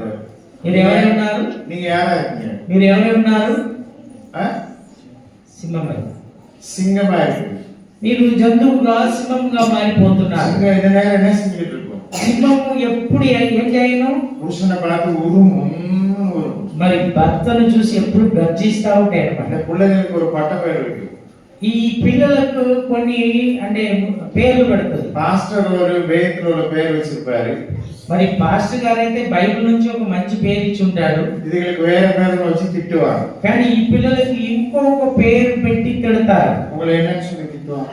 మీరు ఎవరై ఉన్నారు? நீங்க யாரா இருக்கீங்க? మీరు ఎవరై ఉన్నారు? ஆ? సింహమై. சிங்கமா இருக்கு. మీరు జంతువుగా సింహంగా మారిపోతున్నారు. சிங்கம் இந்த நேரம் என்ன செஞ்சுட்டு இருக்கும்? సింహము ఎప్పుడు ఏం చేయను? புருஷனை பார்த்து உருமும். మరి భర్తను చూసి ఎప్పుడు గర్జిస్తా ఉంటాయి அந்த అన్నమాట. பிள்ளைகளுக்கு ஒரு பட்ட பேர் இருக்கு. ఈ పిల్లలకు కొన్ని అంటే పేర్లు పెడుతుంది. பாஸ்டர் ஒரு வேதத்துல ஒரு பேர் வச்சிருப்பாரு. మరి పాస్టర్ గారు అయితే బైబిల్ నుంచి ఒక మంచి పేరు ఇచ్చి ఉంటాడు. இதுகளுக்கு வேற பேர் வச்சு திட்டுவாங்க. కానీ ఈ పిల్లలకి ఇంకొక పేరు పెట్టి తిడతారు. உங்களை என்னன்னு சொல்லி திட்டுவாங்க?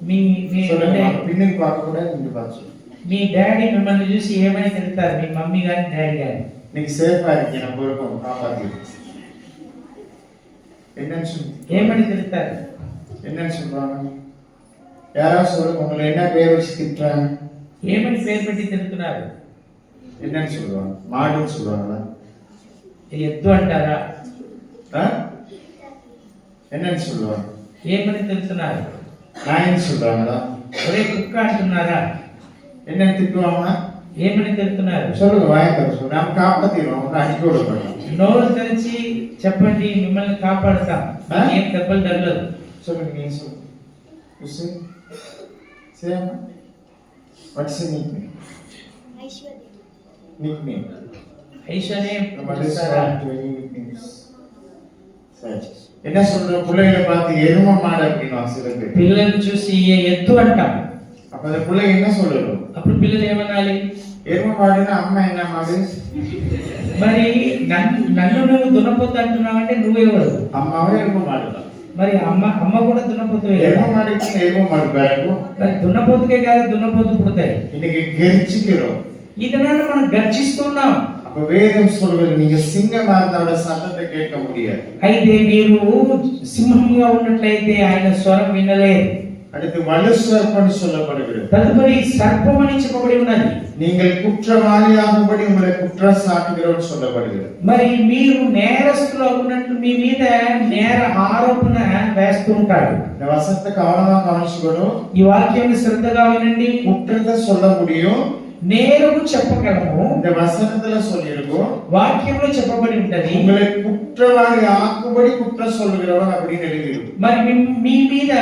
మీ మీ అంటే சொல்லுங்க, பின்னுக்கு பார்க்க கூட நீங்க பார்த்து మీ డాడీ మిమ్మల్ని చూసి ఏమని తిడతారు? మీ మమ్మీ గాని డాడీ గాని நீங்க சேஃபா இருக்கீங்க, நம்ம இருக்கும் காப்பாத்தி என்னன்னு சொல்லி ఏమని తిడతారు? என்னன்னு சொல்றாங்க? யாராவது சொல்லுங்க, உங்களை என்ன பேர் வச்சு திட்டுறாங்க? ఏమని పేరు పెట్టి తిడుతున్నారు? என்னன்னு சொல்லுவாங்க? மாடுன்னு சொல்லுவாங்களா? ఎద్దు అంటారా? ஆ? என்னன்னு சொல்லுவாங்க? ఏమని తిడుతున్నారు? நாயின்னு சொல்றாங்களா? ఒరే కుక్క అంటున్నారా? என்னன்னு திட்டுவாங்கன்னா ఏమని తిడుతున్నారు? சொல்லுங்க, வாயத்தர சொல்லுங்க, நம்ம காப்பாத்திடுவோம், அவங்க அடிக்க விட மாட்டோம். నోరు తెరిచి చెప్పండి, మిమ్మల్ని కాపాడుతాం, ఏం దెబ్బలు తగలదు. சொல்லுங்க, நீங்க சொல்லுங்க. You say? Say, Amma. What's your nickname? Nickname. ஐஸ்வர்யே நம்ம listen to any nicknames. சரி. என்ன சொல்ற? பிள்ளைகளை பார்த்து எருமை மாடு அப்படின்னா சில பேர். పిల్లల్ని చూసి ఎద్దు అంటాం. அப்ப அந்த பிள்ளைங்க என்ன சொல்லணும்? అప్పుడు పిల్లలు ఏమనాలి? ఎరుమ మాడిన అమ్మ என்ன మాడు? మరి నన్ను నువ్వు దున్నపోతు అంటున్నావంటే నువ్వెవరు? అమ్మవే ఎరుమ మాడుదా? మరి అమ్మ కూడా దున్నపోతు. ఎరుమ మాడికి ఎరుమ మాడు పేరు. మరి దున్నపోతుకే కాదు, దున్నపోతు పుడతాయి. இன்னைக்கு கெர்ச்சிக்கிறோம். இதனால మనం గర్జిస్తున్నాం. அப்ப வேதம் சொல்வது, நீங்க சிங்கமா இருந்தா சத்தத்தை கேட்க முடியாது. అయితే మీరు సింహంగా ఉన్నట్లయితే ఆయన స్వరం వినలేరు. அடுத்து வலுசர்ப்பன்னு சொல்லப்படுகிறது. తదుపరి సర్పం అని చెప్పబడి ఉన్నది. நீங்கள் குற்றவாளியாகும்படி உங்களை குற்றம் சாட்டுகிறோன்னு சொல்லப்படுகிறது. మరి మీరు నేరస్తులు అవునట్లు మీ మీద నేర ఆరోపణ వేస్తుంటాడు. இந்த வசனத்தை கவனமா கவனிச்சுக்கணும். ఈ వాక్యాన్ని శ్రద్ధగా వినండి. குற்றத்தை சொல்ல முடியும், నేరము చెప్పగలము. இந்த வசனத்துல சொல்லியிருக்கோம், వాక్యంలో చెప్పబడి ఉంటది, உங்களை குற்றவாளி ஆக்கும்படி குற்றம் சொல்லுகிறவன் அப்படின்னு எழுதியிருக்கு. మరి మీ మీద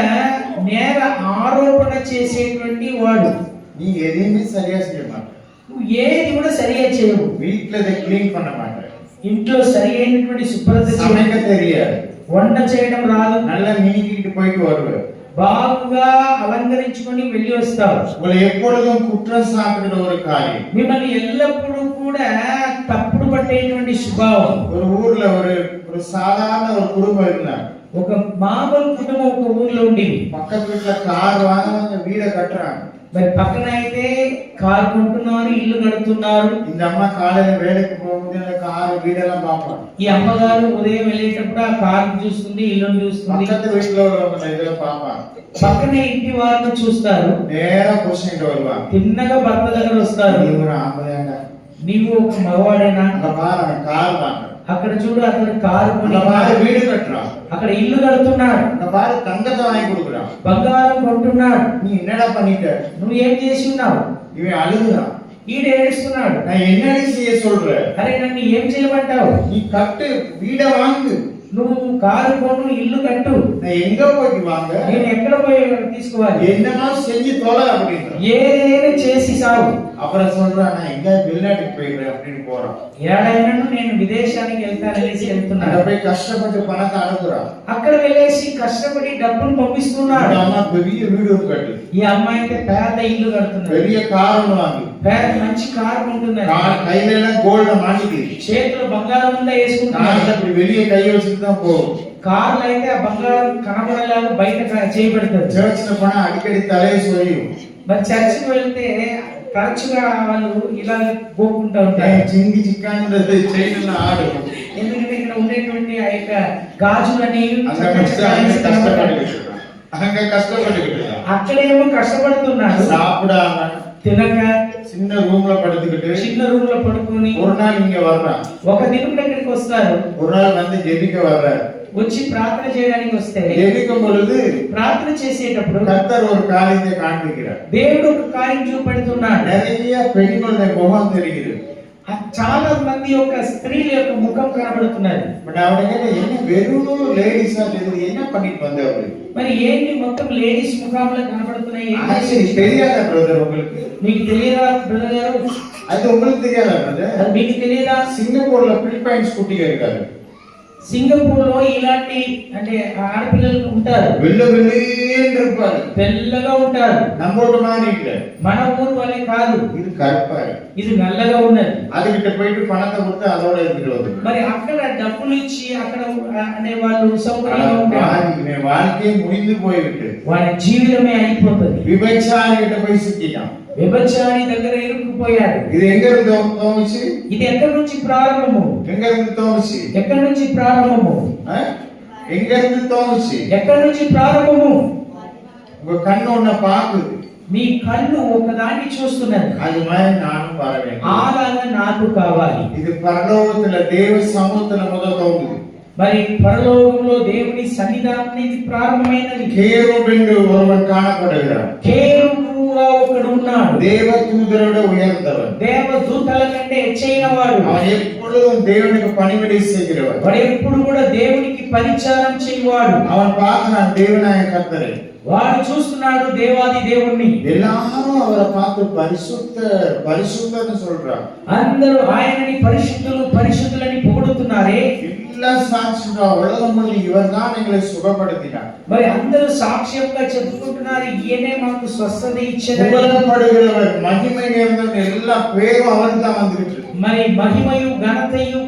నేర ఆరోపణ చేసేటువంటి వాడు. நீ எதையுமே சரியா செய்ய மாட்ட, నువ్వు ఏది కూడా సరిగా చేయవు. வீட்டுல இதை கிளீன் பண்ண மாட்ட, ఇంట్లో సరి అయినటువంటి శుభ్రత சமைக்க தெரியாது, వంట చేయడం రాదు, நல்லா நீக்கிட்டு போயிட்டு வருவேன், బాగుగా అలంకరించుకొని వెళ్ళి వస్తావు. உங்களை எப்பொழுதும் குற்றம் சாட்டுகிற ஒரு காரியம். మిమ్మల్ని ఎల్లప్పుడూ కూడా తప్పుడు పట్టేటువంటి స్వభావం. ஒரு ஊர்ல ஒரு சாதாரண ஒரு குடும்பம் இருந்தாங்க. ఒక మామూలు కుటుంబం ఒక ఊర్లో ఉండేది. பக்கத்து வீட்டுல கார் வாங்க வீடை கட்டுறாங்க. మరి పక్కన అయితే కారు కొంటున్నారు, ఇల్లు కడుతున్నారు. இந்த అమ్மா காலையில வேலைக்கு போகும்போது அந்த கார் வீடெல்லாம் பார்ப்பாங்க. ఈ అమ్మగారు ఉదయం వెళ్ళేటప్పుడు ఆ కారు చూస్తుంది, ఇల్లును చూస్తుంది. பக்கத்து வீட்டுல ஒரு இதை பார்ப்பாங்க. పక్కనే ఇంటి వారిని చూస్తారు. நேரா புருஷன்கிட்ட வருவாங்க. తిన్నగా భర్త దగ్గర వస్తారు. நீ ஒரு ஆம்பளையாடா, నీవు ఒక మగవాడేనా? அங்க பாரு அவன் கார் வாங்குறான், అక్కడ చూడు అతను కారు కొని, அங்க பாரு வீடு கட்டுறான், అక్కడ ఇల్లు కడుతున్నాడు, அங்க பாரு தங்கத்தை வாங்கி கொடுக்குறான். బంగారం కొంటున్నాడు. நீ என்னடா பண்ணிட்ட? నువ్వు ఏం చేసి ఉన్నావు? இவன் அழுகுறான். ఈడు ఏడుస్తున్నాడు. நான் என்னடி செய்ய சொல்ற? అరే నన్ను ఏం చేయమంటావు? நீ கட்டு, வீடை வாங்கு, నువ్వు కారు కొను, ఇల్లు కట్టు. நான் எங்க போயிட்டு வாங்க, నేను ఎక్కడ పోయి తీసుకోవాలి? என்னமா செஞ்சு தொலை அப்படின்ற. ఏదైనా చేసి సాగు. அப்புறம் சொல்றான், நான் எங்க வெளிநாட்டுக்கு போயிடுறேன் அப்படின்னு போறான். ఏడైనాను నేను విదేశానికి వెళ్తాననేసి அங்க వెళ్తున్నాడు. போய் கஷ்டப்பட்டு பணத்தை அனுப்புறான். అక్కడ వెళ్ళేసి కష్టపడి డబ్బును పంపిస్తున్నాడు. இந்த அம்மா பெரிய வீடு ஒன்று கட்டு, ఈ అమ్మాయి అయితే పేద ఇల్లు కడుతున్నది, பெரிய கார் ஒன்று வாங்கு, పేద మంచి కారు ఉంటున్నది, கையில எல்லாம் கோல்ட மாட்டிக்கு, చేతిలో బంగారం ఉందా వేసుకుంటున్నాడు. கார்ல அப்படி வெளியே கையை வச்சுட்டு தான் போகும். కార్లు అయితే ఆ బంగారం కనబడలేక బయట చేయబడుతుంది. சர்ச்ல போனா அடிக்கடி தலையை சொரியும். మరి చర్చికి వెళ్తే తరచుగా వాళ్ళు ఇలా గోకుంటూ ఉంటారు. చింగి చిక్కాంది చైన్ ఆడు, ఎందుకంటే ఇక్కడ ఉండేటువంటి ఆ యొక్క గాజులని கஷ்டப்பட்டுக்கிட்டு అక్కడేమో కష్టపడుతున్నాడు, சாப்பிடாம తినక சின்ன ரூம்ல படுத்துக்கிட்டு చిన్న రూమ్ లో పడుకొని. ஒரு நாள் இங்க வர்றான், ఒక దినం దగ్గరికి వస్తారు, ஒரு நாள் வந்து ஜெபிக்க வர்றார். వచ్చి ప్రార్థన చేయడానికి వస్తే ஜெபிக்கும் பொழுது ప్రార్థన చేసేటప్పుడు கர்த்தர் ஒரு காரியத்தை காண்பிக்கிறார். దేవుడు ఒక కార్యం చూపెడుతున్నాడు. நிறைய பெண்களுடைய முகம் தெரிகிறது, చాలా మంది యొక్క స్త్రీల యొక్క ముఖం కనబడుతున్నది. பட் அவங்க என்ன வெறும் லேடிஸா தெரியுது, என்ன பண்ணிட்டு வந்தவரு? మరి ఏంటి మొత్తం లేడీస్ ముఖంలో కనబడుతున్నాయి? தெரியாதா பிரதர் உங்களுக்கு? మీకు తెలియదా బ్రదర్ గారు? அது உங்களுக்கு தெரியாதா பிரதர்? అది మీకు తెలియదా? సింగపూర్లో ఫిలిప్పైన్స్ కుట్టిగా இருக்காரு. సింగపూర్ లో ఇలాంటి అంటే ఆడపిల్లలు ఉంటారు, வெள்ள வெள்ளேன்னு இருப்பாரு, తెల్లగా ఉంటారు. நம்மோட மாதிரி இல்ல, మన ఊరు వలె కాదు, இது கருப்பாரு. ఇది నల్లగా ఉన్నది. அதுகிட்ட போயிட்டு பணத்தை கொடுத்து அதோட இருக்கிறது. మరి అక్కడ డబ్బులు ఇచ్చి అక్కడ అనే వాళ్ళు సౌకర్యంగా ఉంటారు. வாழ்க்கையை முடிந்து போய்விட்டு వాడి జీవితమే అయిపోతుంది. விபச்சாரிகிட்ட போய் சிக்கிட்டான். వ్యభిచారి దగ్గర ఇరుక్కుపోయాడు. ఇది ఎங்க இருந்து தோணுச்சு? ఇది ఎక్కడి నుంచి ప్రారంభము? எங்க இருந்து தோணுச்சு? ఎక్కడి నుంచి ప్రారంభము? எங்க இருந்து தோணுச்சு? ఎక్కడి నుంచి ప్రారంభము? உங்க கண்ணு ஒண்ண பாக்குது. మీ కన్ను ఒకదాన్ని చూస్తున్నది. அது மாதிரி நானும் வர வேண்டும். అలాగా నాకు కావాలి. இது பரலோகத்துல தேவ சமூகத்துல முதல் தோணுது. మరి పరలోకంలో దేవుని సన్నిధానం అనేది ప్రారంభమైనది. கேருபு என்று ஒருவன் காணப்படுகிறான். కేరుబుగా ఒకడు ఉన్నాడు. தேவ தூதரோட உயர்ந்தவன். దేవదూతల కంటే హెచ్చైన వాడు. அவன் எப்பொழுதும் தேவனுக்கு பணிவிடை செய்கிறவன். వాడు ఎప్పుడు కూడా దేవునికి పరిచారం చేయవాడు. அவன் பார்க்கிறான் தேவனாய கர்த்தரை. వాడు చూస్తున్నాడు దేవాది దేవుణ్ణి. எல்லாரும் அவரை பார்த்து பரிசுத்தன்னு சொல்றாங்க. అందరూ ఆయనని పరిశుద్ధులు పరిశుద్ధులని పొగుడుతున్నారే. எல்லா சாட்சியா உலகம் முழுவதும் இவர்தான் எங்களை சுகப்படுத்தினார். మరి అందరూ సాక్ష్యంగా చెప్పుకుంటున్నారు ఈయనే మాకు స్వస్థత ఇచ్చాడు. புகழப்படுகிறவர் மகிமை நிறைந்தவர் எல்லா பேரும் அவர்தான் வந்துட்டு. మరి మహిమయు ఘనతయు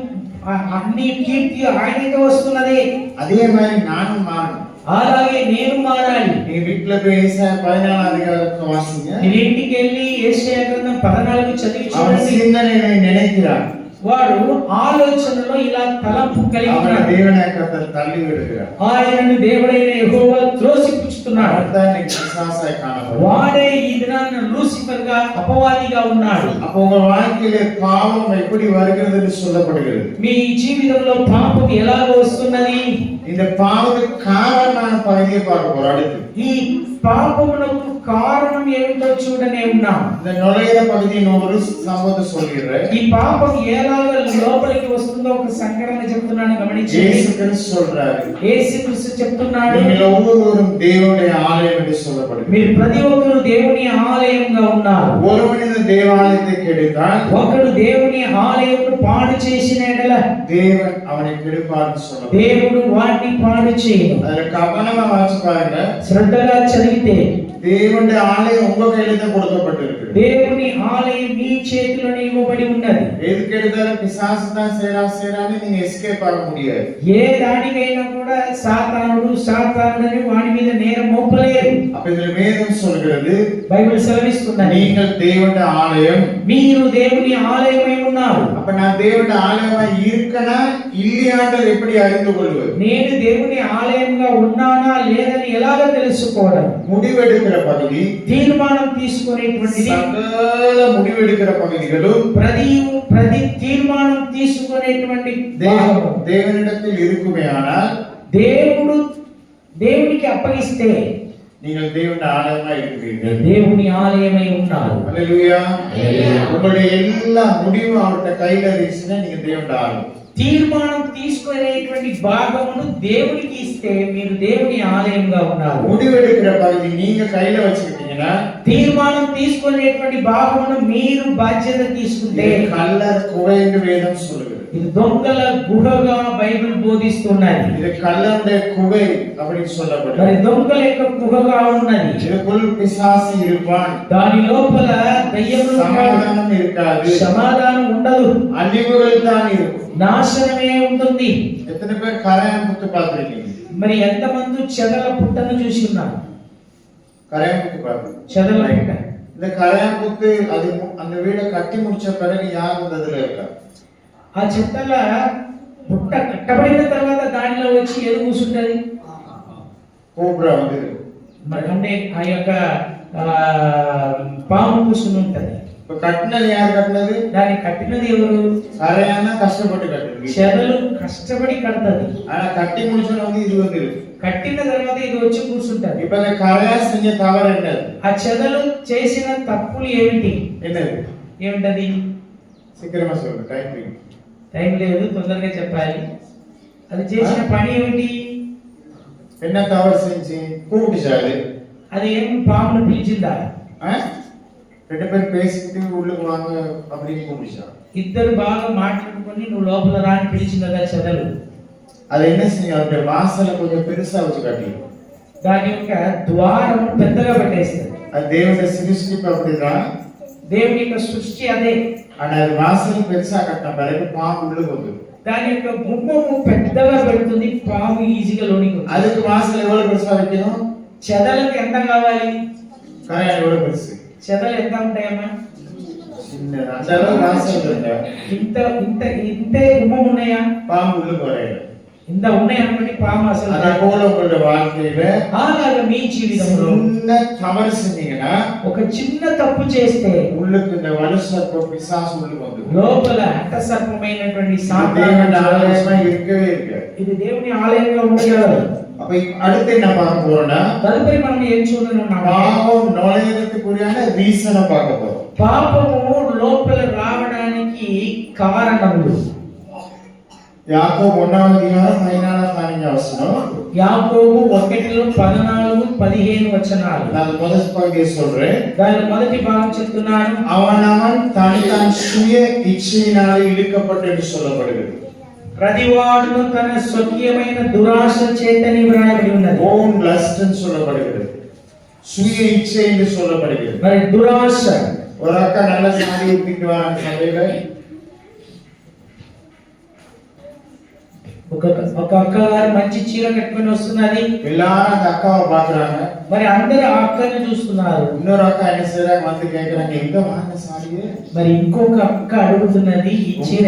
అన్ని కీర్తి ఆయనకే వస్తున్నదే. அதே மாதிரி நானும் மாறணும். అలాగే నేను మారాలి. நீ வீட்டுல போய் ஏசாயா 14 அதிகாரத்தை வாசிங்க. నీ ఇంటికి వెళ్ళి యేషయా గ్రంథం 14 చదివి அவன் చూడండి. சிந்தனையை நினைக்கிறான். వాడు ఆలోచనలో ఇలా తలంపు కలిగి அவனை ఉన్నాడు. தேவனாய கர்த்தர் தள்ளி விடுகிறார். ఆయనను దేవుడైన యెహోవా త్రోసిపుచ్చుతున్నాడు. அவர்தான் இன்னைக்கு பிசாசாய் காணப்படுகிறார். వాడే ఈ దినాన లూసిఫర్ గా అపవాదిగా ఉన్నాడు. அப்போ உங்க வாழ்க்கையிலே பாவம் எப்படி வருகிறது என்று சொல்லப்படுகிறது. మీ జీవితంలో పాపం ఎలా వస్తున్నది? இந்த பாவத்துக்கு காரணமான பகுதியை பார்க்க போறோம் அடுத்து. ఈ పాపమునకు కారణం ఏమిటో చూడనే ఉన్నాం. இந்த நுழையிற பகுதியை ஒரு சம்பவத்தை சொல்கிறேன். ఈ పాపం ఎలాగ లోపలికి వస్తుందో ఒక సంఘటన చెప్తున్నాను గమనించండి. இயேசு கிறிஸ்து சொல்றாரு. యేసుక్రీస్తు చెప్తున్నాడు, நீங்கள் ஒவ்வொருவரும் தேவனுடைய ஆலயம் என்று சொல்லப்படுகிறது. మీరు ప్రతి ఒక్కరు దేవుని ఆలయంగా ఉన్నారు. ஒருவன் இந்த தேவாலயத்தை கெடுத்தால் ఒకడు దేవుని ఆలయమును పాడు చేసిన ఎడల தேவன் அவனை கெடுப்பார்னு சொல்லப்படுகிறது. దేవుడు వాటిని పాడు చేయను. அதுல கவனமா வாசிச்சு பாருங்க. శ్రద్ధగా చదివితే தேவனுடைய ஆலயம் உங்க கையில தான் கொடுக்கப்பட்டிருக்கு. దేవుని ఆలయం మీ చేతిలోనే ఇవ్వబడి ఉన్నది. எதுக்கு எடுத்தாலும் பிசாசு தான் செய்றான்னு நீங்க எஸ்கேப் ஆக முடியாது. ఏ దానికైనా కూడా సాతానుడని వాడి మీద నేరం మోపలేరు. அப்ப இதுல வேதம் சொல்கிறது, బైబిల్ సెలవిస్తున్నది, நீங்கள் தேவனுடைய ஆலயம். మీరు దేవుని ఆలయమై ఉన్నారు. அப்ப நான் தேவனுடைய ஆலயமா இருக்கனா இல்லையான்றது எப்படி அறிந்து கொள்வது? నేను దేవుని ఆలయంగా ఉన్నానా లేదని ఎలాగ తెలుసుకోవడం? முடிவெடுக்கிற பகுதி, తీర్మానం తీసుకునేటువంటిది. சகல முடிவெடுக்கிற பகுதிகளும் ప్రతి తీర్మానం తీసుకునేటువంటి భాగము தேவனிடத்தில் இருக்குமே. ஆனால் దేవునికి అప్పగిస్తే நீங்கள் தேவனுடைய ஆலயமா இருக்கிறீர்கள். దేవుని ఆలయమై ఉన్నారు. ஹல்லேலூயா. உங்களுடைய எல்லா முடிவும் அவர்ட்ட கையில இருந்துச்சுன்னா நீங்க தேவனுடைய ஆலயம். తీర్మానం తీసుకునేటువంటి భాగమును దేవునికి ఇస్తే మీరు దేవుని ఆలయంగా ఉన్నారు. முடிவெடுக்கிற பகுதி நீங்க கையில வச்சுக்கிட்டீங்கன்னா, తీర్మానం తీసుకునేటువంటి భాగమును మీరు బాధ్యత తీసుకుంటే கல்லர் குகை என்று வேதம் சொல்லுகிறது. ఇది దొంగల గుహగా బైబిల్ బోధిస్తున్నది. இது கல்லருடைய குகை அப்படின்னு சொல்லப்படுது. మరి దొంగల యొక్క గుహగా ఉన్నది. இதுக்குள் பிசாசு இருப்பான். దాని లోపల దయ్యములు சமாதானம் இருக்காது. సమాధానం ఉండదు. அழிவுகள் தான் இருக்கும். నాశనమే ఉంటుంది. எத்தனை பேர் கரையான் புத்து பார்த்திருக்கீங்க? మరి ఎంతమంది చెదల పుట్టను చూసి ఉన్నారు? கரையான் புத்து பார்த்து చెదల పుట్ట. இந்த கரையான் புத்து அது அந்த வீடை கட்டி முடிச்ச பிறகு யார் அதுல இருக்கா? ఆ చెత్తల పుట్ట కట్టబడిన తర్వాత దానిలో వచ్చి ఏది కూర్చుంటది? கோப்ரா வந்து అంటే ఆ యొక్క పాము కూర్చుని ఉంటది. இப்ப கட்டினது யார் கட்டினது? దాన్ని కట్టినది ఎవరు? கரையானா கஷ்டப்பட்டு கட்டினது. చెదలు కష్టపడి కడతది. ஆனா கட்டி முடிச்சோன்னு வந்து இது வந்து இருக்கு. కట్టిన తర్వాత ఇది వచ్చి కూర్చుంటది. இப்ப இந்த கரையா செஞ்ச தவறு என்னது? ఆ చెదలు చేసిన తప్పులు ఏమిటి? என்னது? ఏమిటది? சீக்கிரமா சொல்லுங்க, டைம் இருக்கு. టైం లేదు, తొందరగా చెప్పాలి. అది చేసిన పని ఏమిటి? என்ன தவறு செஞ்சு கூப்பிட்டுச்சாரு? అది ఏం పామును పిలిచిందా? ரெண்டு பேரும் பேசிக்கிட்டு உள்ளுக்கு வாங்க அப்படின்னு கூப்பிடுச்சா? ఇద్దరు బాగా మాట్లాడుకొని నువ్వు లోపల రా అని పిలిచిందా చెదలు? அது என்ன செஞ்சு அவருடைய வாசலை கொஞ்சம் பெருசா வச்சு கட்டி, దాని యొక్క ద్వారం పెద్దగా పెట్టేస్తుంది. அது தேவனுடைய சிருஷ்டிப்பு அப்படிதான். దేవుని యొక్క సృష్టి అదే. ஆனா அது வாசலை பெருசா கட்டின பிறகு பாம்பு உள்ளுக்கு வந்து, దాని యొక్క గుమ్మము పెద్దగా పెడుతుంది, పాము ఈజీగా లోనికి. அதுக்கு வாசல் எவ்வளவு பெருசா வைக்கணும்? చెదలకు ఎంత కావాలి? கரையான் எவ்வளவு பெருசு? చెదలు ఎంత ఉంటాయమ్మా? சின்னது அந்த அளவு வாசம் இல்ல. ఇంత ఇంత ఇంతే గుమ్మం ఉన్నాయా? பாம்பு உள்ள போறேன். ఇంత ఉన్నాయి అనుకోండి, పాము అసలు. అదే పోల உங்களுடைய வாழ்க்கையில అలాగా మీ జీవితంలో చిన్న తమరు செஞ்சீங்கன்னா, ఒక చిన్న తప్పు చేస్తే உள்ளுக்கு இந்த வலுசர்ப்ப பிசாசு உள்ளுக்கு வந்துடும். లోపల హఠసర్పమైనటువంటి సాతాను దేవుని ఆలయమా இருக்கவே இருக்காது. ఇది దేవుని ఆలయంగా ఉండగలదు. அப்ப அடுத்து என்ன பார்க்க போறோம்னா, తదుపరి మనం ఏం చూడనున్నాం? பாவம் நுழையறதுக்குரியான ரீசனை பார்க்க போறோம். పాపము లోపల రావడానికి కారణములు. యాకోబు 1వ అధ్యాయం 14 వచనం. యాకోబు 1:14-15 వచనాలు. நான் முதல் பகுதியை சொல்றேன். దాని మొదటి భాగం చెప్తున్నాను. அவனவன் தன் சுய இச்சையினாலே இழுக்கப்பட்டு என்று சொல்லப்படுகிறது. ప్రతివాడును తన స్వకీయమైన దురాశ చేతని వ్రాయబడి ఉన్నది. ఓన్ లస్ట్ అని சொல்லப்படுகிறது. சுய இச்சை என்று சொல்லப்படுகிறது. మరి దురాశ. ஒரு அக்கா நல்ல சாரி உடுத்திட்டு வராங்க சபையில. ఒక అక్క గారు మంచి చీర కట్టుకొని వస్తున్నది. எல்லாரும் அந்த அக்காவை பாக்குறாங்க. మరి అందరూ ఆ అక్కని చూస్తున్నారు. இன்னொரு அக்கா என்ன செய்றாங்க, வந்து கேக்குறாங்க, எங்க வாங்க சாரியே. మరి ఇంకొక అక్క అడుగుతున్నది, ఈ చీర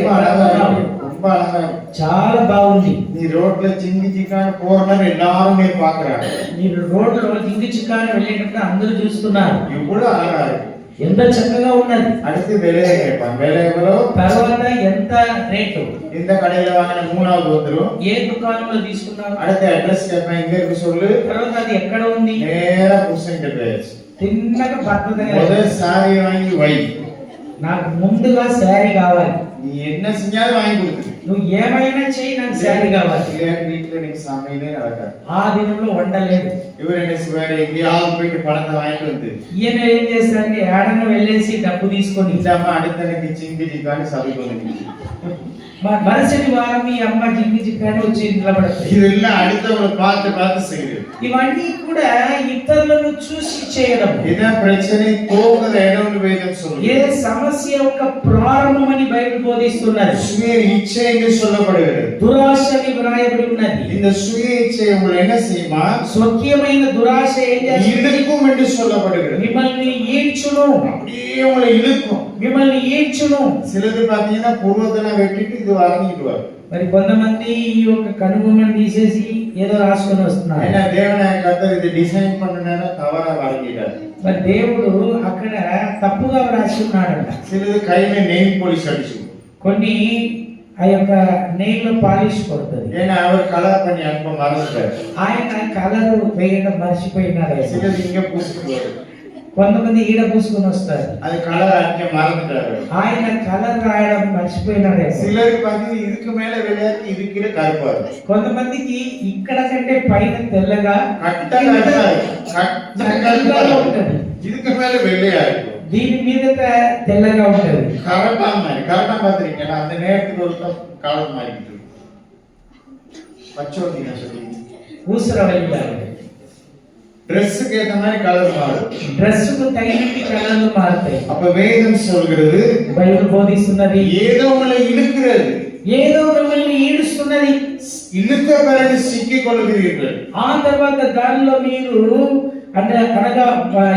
ரொம்ப அழகா చాలా బాగుంది. நீ ரோட்ல சிங்கி சிக்கான்னு போறன்னு எல்லாரும் பாக்குறாங்க. మీరు రోడ్లో జింగి చిక్కాని వెళ్ళేటప్పుడు అందరూ చూస్తున్నారు. இவ்வளவு அழகா இருக்கு, ఎంత చక్కగా ఉన్నది. அடுத்து விலையை கேட்பான். விலை எவ்வளோ, తర్వాత ఎంత రేటు, இந்த கடையில வாங்கின 3வது வந்துரும். ఏ దుకాణంలో తీసుకున్నావు, அடுத்த అడ్రస్ கேட்பான், ఎங்க இருக்கு சொல்லு. తర్వాత అది ఎక్కడ ఉంది. நேரா புருஷன் கிட்ட போயாச்சு. తిన్నగా భర్త దగ్గర, முதல் சாரி வாங்கி வை, నాకు ముందుగా శారీ కావాలి, நீ என்ன செஞ்சாலும் வாங்கி கொடுத்துரு, నువ్వు ఏమైనా చెయ్యి, నాకు శారీ కావాలి. வீட்டுல நீங்க சமையலே நடக்காது. ఆ దినంలో వండలేదు. இவர் என்ன செய்வாரு, எங்கேயாவது போயிட்டு பணத்தை வாங்கிட்டு வந்து ఈయన ఏం చేస్తారంటే ఏడన్నా వెళ్ళేసి డబ్బు తీసుకొని, இல்லாம அடுத்தனைக்கு சிங்கி சிக்கான்னு சபைக்கு வந்து మరుసటి వారం మీ అమ్మ జింగి చిక్కాని వచ్చి నిలబడతాయి. இதெல்லாம் அடுத்தவங்களை பார்த்து பார்த்து செய்யுது. ఇవన్నీ కూడా ఇతరులను చూసి చేయడం. இதான் பிரச்சனை போகிற இடம்னு வேதம் சொல்லுது. ఏ సమస్య యొక్క ప్రారంభమని బైబిల్ బోధిస్తున్నది. சுய இச்சை என்று சொல்லப்படுகிறது. దురాశని వ్రాయబడి ఉన్నది. இந்த சுய இச்சை உங்களை என்ன செய்யுமா, స్వకీయమైన దురాశ ఏం చేస్తుంది, இழுக்கும் என்று சொல்லப்படுகிறது. మిమ్మల్ని ఈడ్చును, அப்படியே உங்களை இழுக்கும். మిమ్మల్ని ఈడ్చును. சிலது பாத்தீங்கன்னா பூர்வத்தனை வெட்டிட்டு இது வாங்கிடுவார். మరి కొంతమంది ఈ యొక్క కనుబొమ్మను తీసేసి ఏదో రాసుకొని వస్తున్నారు. ஏன்னா தேவனை கர்த்தர் இது டிசைன் பண்ணனா தவறா வாங்கிட்டார். మరి దేవుడు అక్కడ తప్పుగా రాసుకున్నాడంట. சிலது கையில நெயில் பாலிஷ் அடிச்சு, కొన్ని ఆ యొక్క నెయిల్ పాలిష్ కొడుతుంది. ஏன்னா அவர் கலர் பண்ணி அனுப்ப மறந்துட்டார். ఆయన కలర్ వేయడం మర్చిపోయినాడు. சிலது இங்க பூசிக்குவாரு, కొంతమంది ఈడ పూసుకొని వస్తారు, அது கலர் அடிக்க மறந்துட்டாரு. ఆయన కలర్ రాయడం మర్చిపోయినాడు. சிலருக்கு பாத்தீங்கன்னா இதுக்கு மேல விளையாட்டு இதுக்கிற கருப்பாரு, కొంతమందికి ఇక్కడ కంటే పైన తెల్లగా ఉంటది, இதுக்கு மேல வெள்ளையா இருக்கும், దీని మీద తెల్లగా ఉంటది. கரெக்டா மாதிரி கரெக்டா பாத்திருக்கீங்களா, அந்த நேரத்துக்கு ஒரு கலர் மாறிக்கிட்டு பச்சோந்திங்க சொல்லி ఊసర వెళ్ళాలి. ட்ரெஸ்ஸுக்கு ஏத்த மாதிரி கலர் மாறும், డ్రెస్సుకు తగినట్టు కలర్లు మారుతాయి. அப்ப வேதம் சொல்கிறது, బైబిల్ బోధిస్తున్నది, ஏதో உங்களை இழுக்கிறது, ఏదో మిమ్మల్ని ఈడుస్తున్నది. இழுத்த பிறகு சிக்கிக் கொள்கிறீர்கள். ఆ తర్వాత దానిలో మీరు అనగా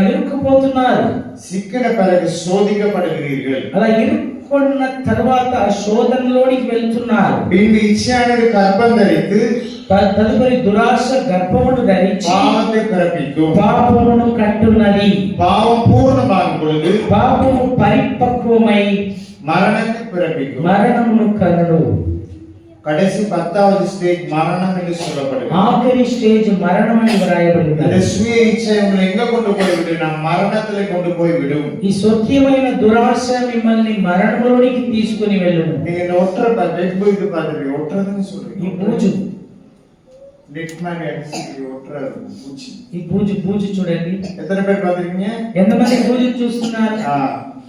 ఇరుక్కుపోతున్నారు. சிக்கின பிறகு சோதிக்கப்படுகிறீர்கள். అలా ఇరుక్కున్న తర్వాత శోధనలోనికి వెళ్తున్నారు. பின்பு இச்சையானது கர்ப்பம் தரித்து తదుపరి దురాశ గర్భమును ధరించి பாவத்தை பிறப்பிக்கும். పాపమును కట్టున్నది. பாவம் பூர்ணமாகும் பொழுது పాపము పరిపక్వమై மரணத்தை பிறப்பிக்கும். మరణమును కనును. கடைசி 10வது ஸ்டேஜ் மரணம் என்று சொல்லப்படுகிறது. ఆఖరి స్టేజ్ మరణం అని వ్రాయబడి இந்த ఉన్నది. சுய இச்சை உங்களை எங்க கொண்டு போய் விடும், நம் மரணத்திலே கொண்டு போய் விடும். ఈ స్వకీయమైన దురాశ మిమ్మల్ని మరణంలోనికి తీసుకుని వెళ్ళును. நீங்க இந்த ஒற்றை டெட் இது பாத்துருக்கீங்க, ஒட்டுறதுன்னு ఈ சொல்றீங்க. బూజు, நெட் மேலே அடிச்சு ஒட்டுறது பூச்சி. ఈ బూజు చూడండి. எத்தனை பேர் பாத்துருக்கீங்க? ఎంతమంది బూజు చూస్తున్నారు?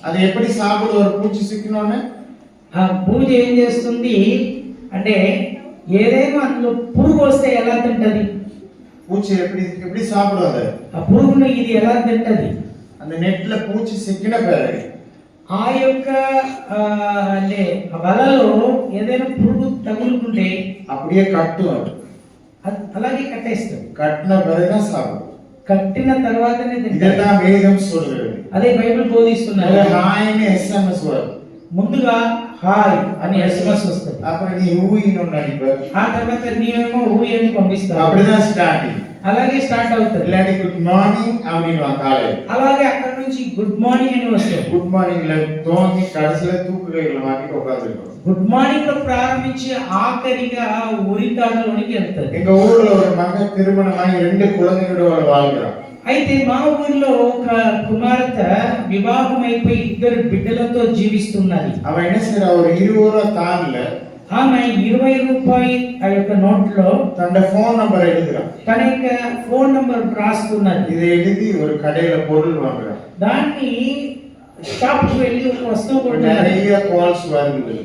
அது எப்படி சாப்பிடுது, ஒரு பூச்சி சிக்கணும்னு ఆ బూజు ఏం చేస్తుంది అంటే ఏదైనా అందులో పురుగు వస్తే ఎలా తింటది, பூச்சி எப்படி சாப்பிடும், அது ఆ పురుగును ఇది ఎలా తింటది. அந்த நெட்ல பூச்சி சிக்கின பிறகு ఆ యొక్క అంటే వలలో ఏదైనా పురుగు తగులుకుంటే அப்படியே கட்டும், అలాగే కట్టేస్తుంది. கட்டின பிறகுதான் சாப்பிடும். కట్టిన తర్వాతనే తింటది. இதைத்தான் வேதம் சொல்கிறது. అదే బైబిల్ బోధిస్తున్నారు. హాయ్ అని SMS వரும். ముందుగా హాయ్ అని SMS వస్తుంది. அப்புறம் நீ ஊயின்னு ஒன்று அடிப்ப. ఆ తర్వాత నీవేమో ఊయి అని పంపిస్తావు. அப்படிதான் ஸ்டார்டிங். అలాగే స్టార్ట్ అవుతుంది. இல்லாட்டி குட் மார்னிங் அப்படின்னு காலையில். అలాగే అక్కడ నుంచి గుడ్ మార్నింగ్ అని వస్తుంది. గుడ్ మార్నింగ్ లో తోంగి కడసలో తూపుగైలు మాకి ఉకాదురు. గుడ్ మార్నింగ్ లో ప్రారంభించి ఆఖరిగా ఉరితాడలోనికి వెళ్తారు. எங்க ஊர்ல ஒரு மகன் திருமணமாகி 2 குழந்தைகளோட வாழ்கிறான். అయితే మా ఊరిలో ఒక కుమార్తె వివాహం అయిపోయి 2 బిడ్డలతో జీవిస్తున్నది. அவ என்ன செய்யறா, ஒரு 20 ரூபாய் தான்ல ఆమె 20 రూపాయల ఆ యొక్క నోట్లో தன்னோட ஃபோன் நம்பர் எழுதுறான். తన యొక్క ఫోన్ నంబర్ రాస్తున్నది. இதை எழுதி ஒரு கடையில பொருள் வாங்குறான். దాన్ని షాప్ కి వెళ్ళి ఒక వస్తువు కొంటున్నది. நிறைய கால்ஸ் வருது.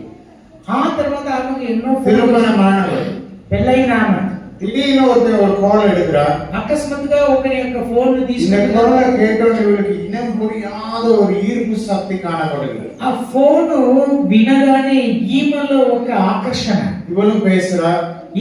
ఆ తర్వాత ఆమెకు ఎన్నో திருமணமானவர் పెళ్ళైన ఆమె திடீர்னு ஒரு கால் எடுக்கிறான். అకస్మాత్తుగా ఒకరి యొక్క ఫోన్ இந்த తీసుకుని குரலை கேட்டோன்னு இவளுக்கு இனம் புரியாத ஒரு ஈர்ப்பு சக்தி காணப்படுகிறது. ఆ ఫోన్ వినగానే ఈమెలో ఒక ఆకర్షణ. இவளும் பேசுறா,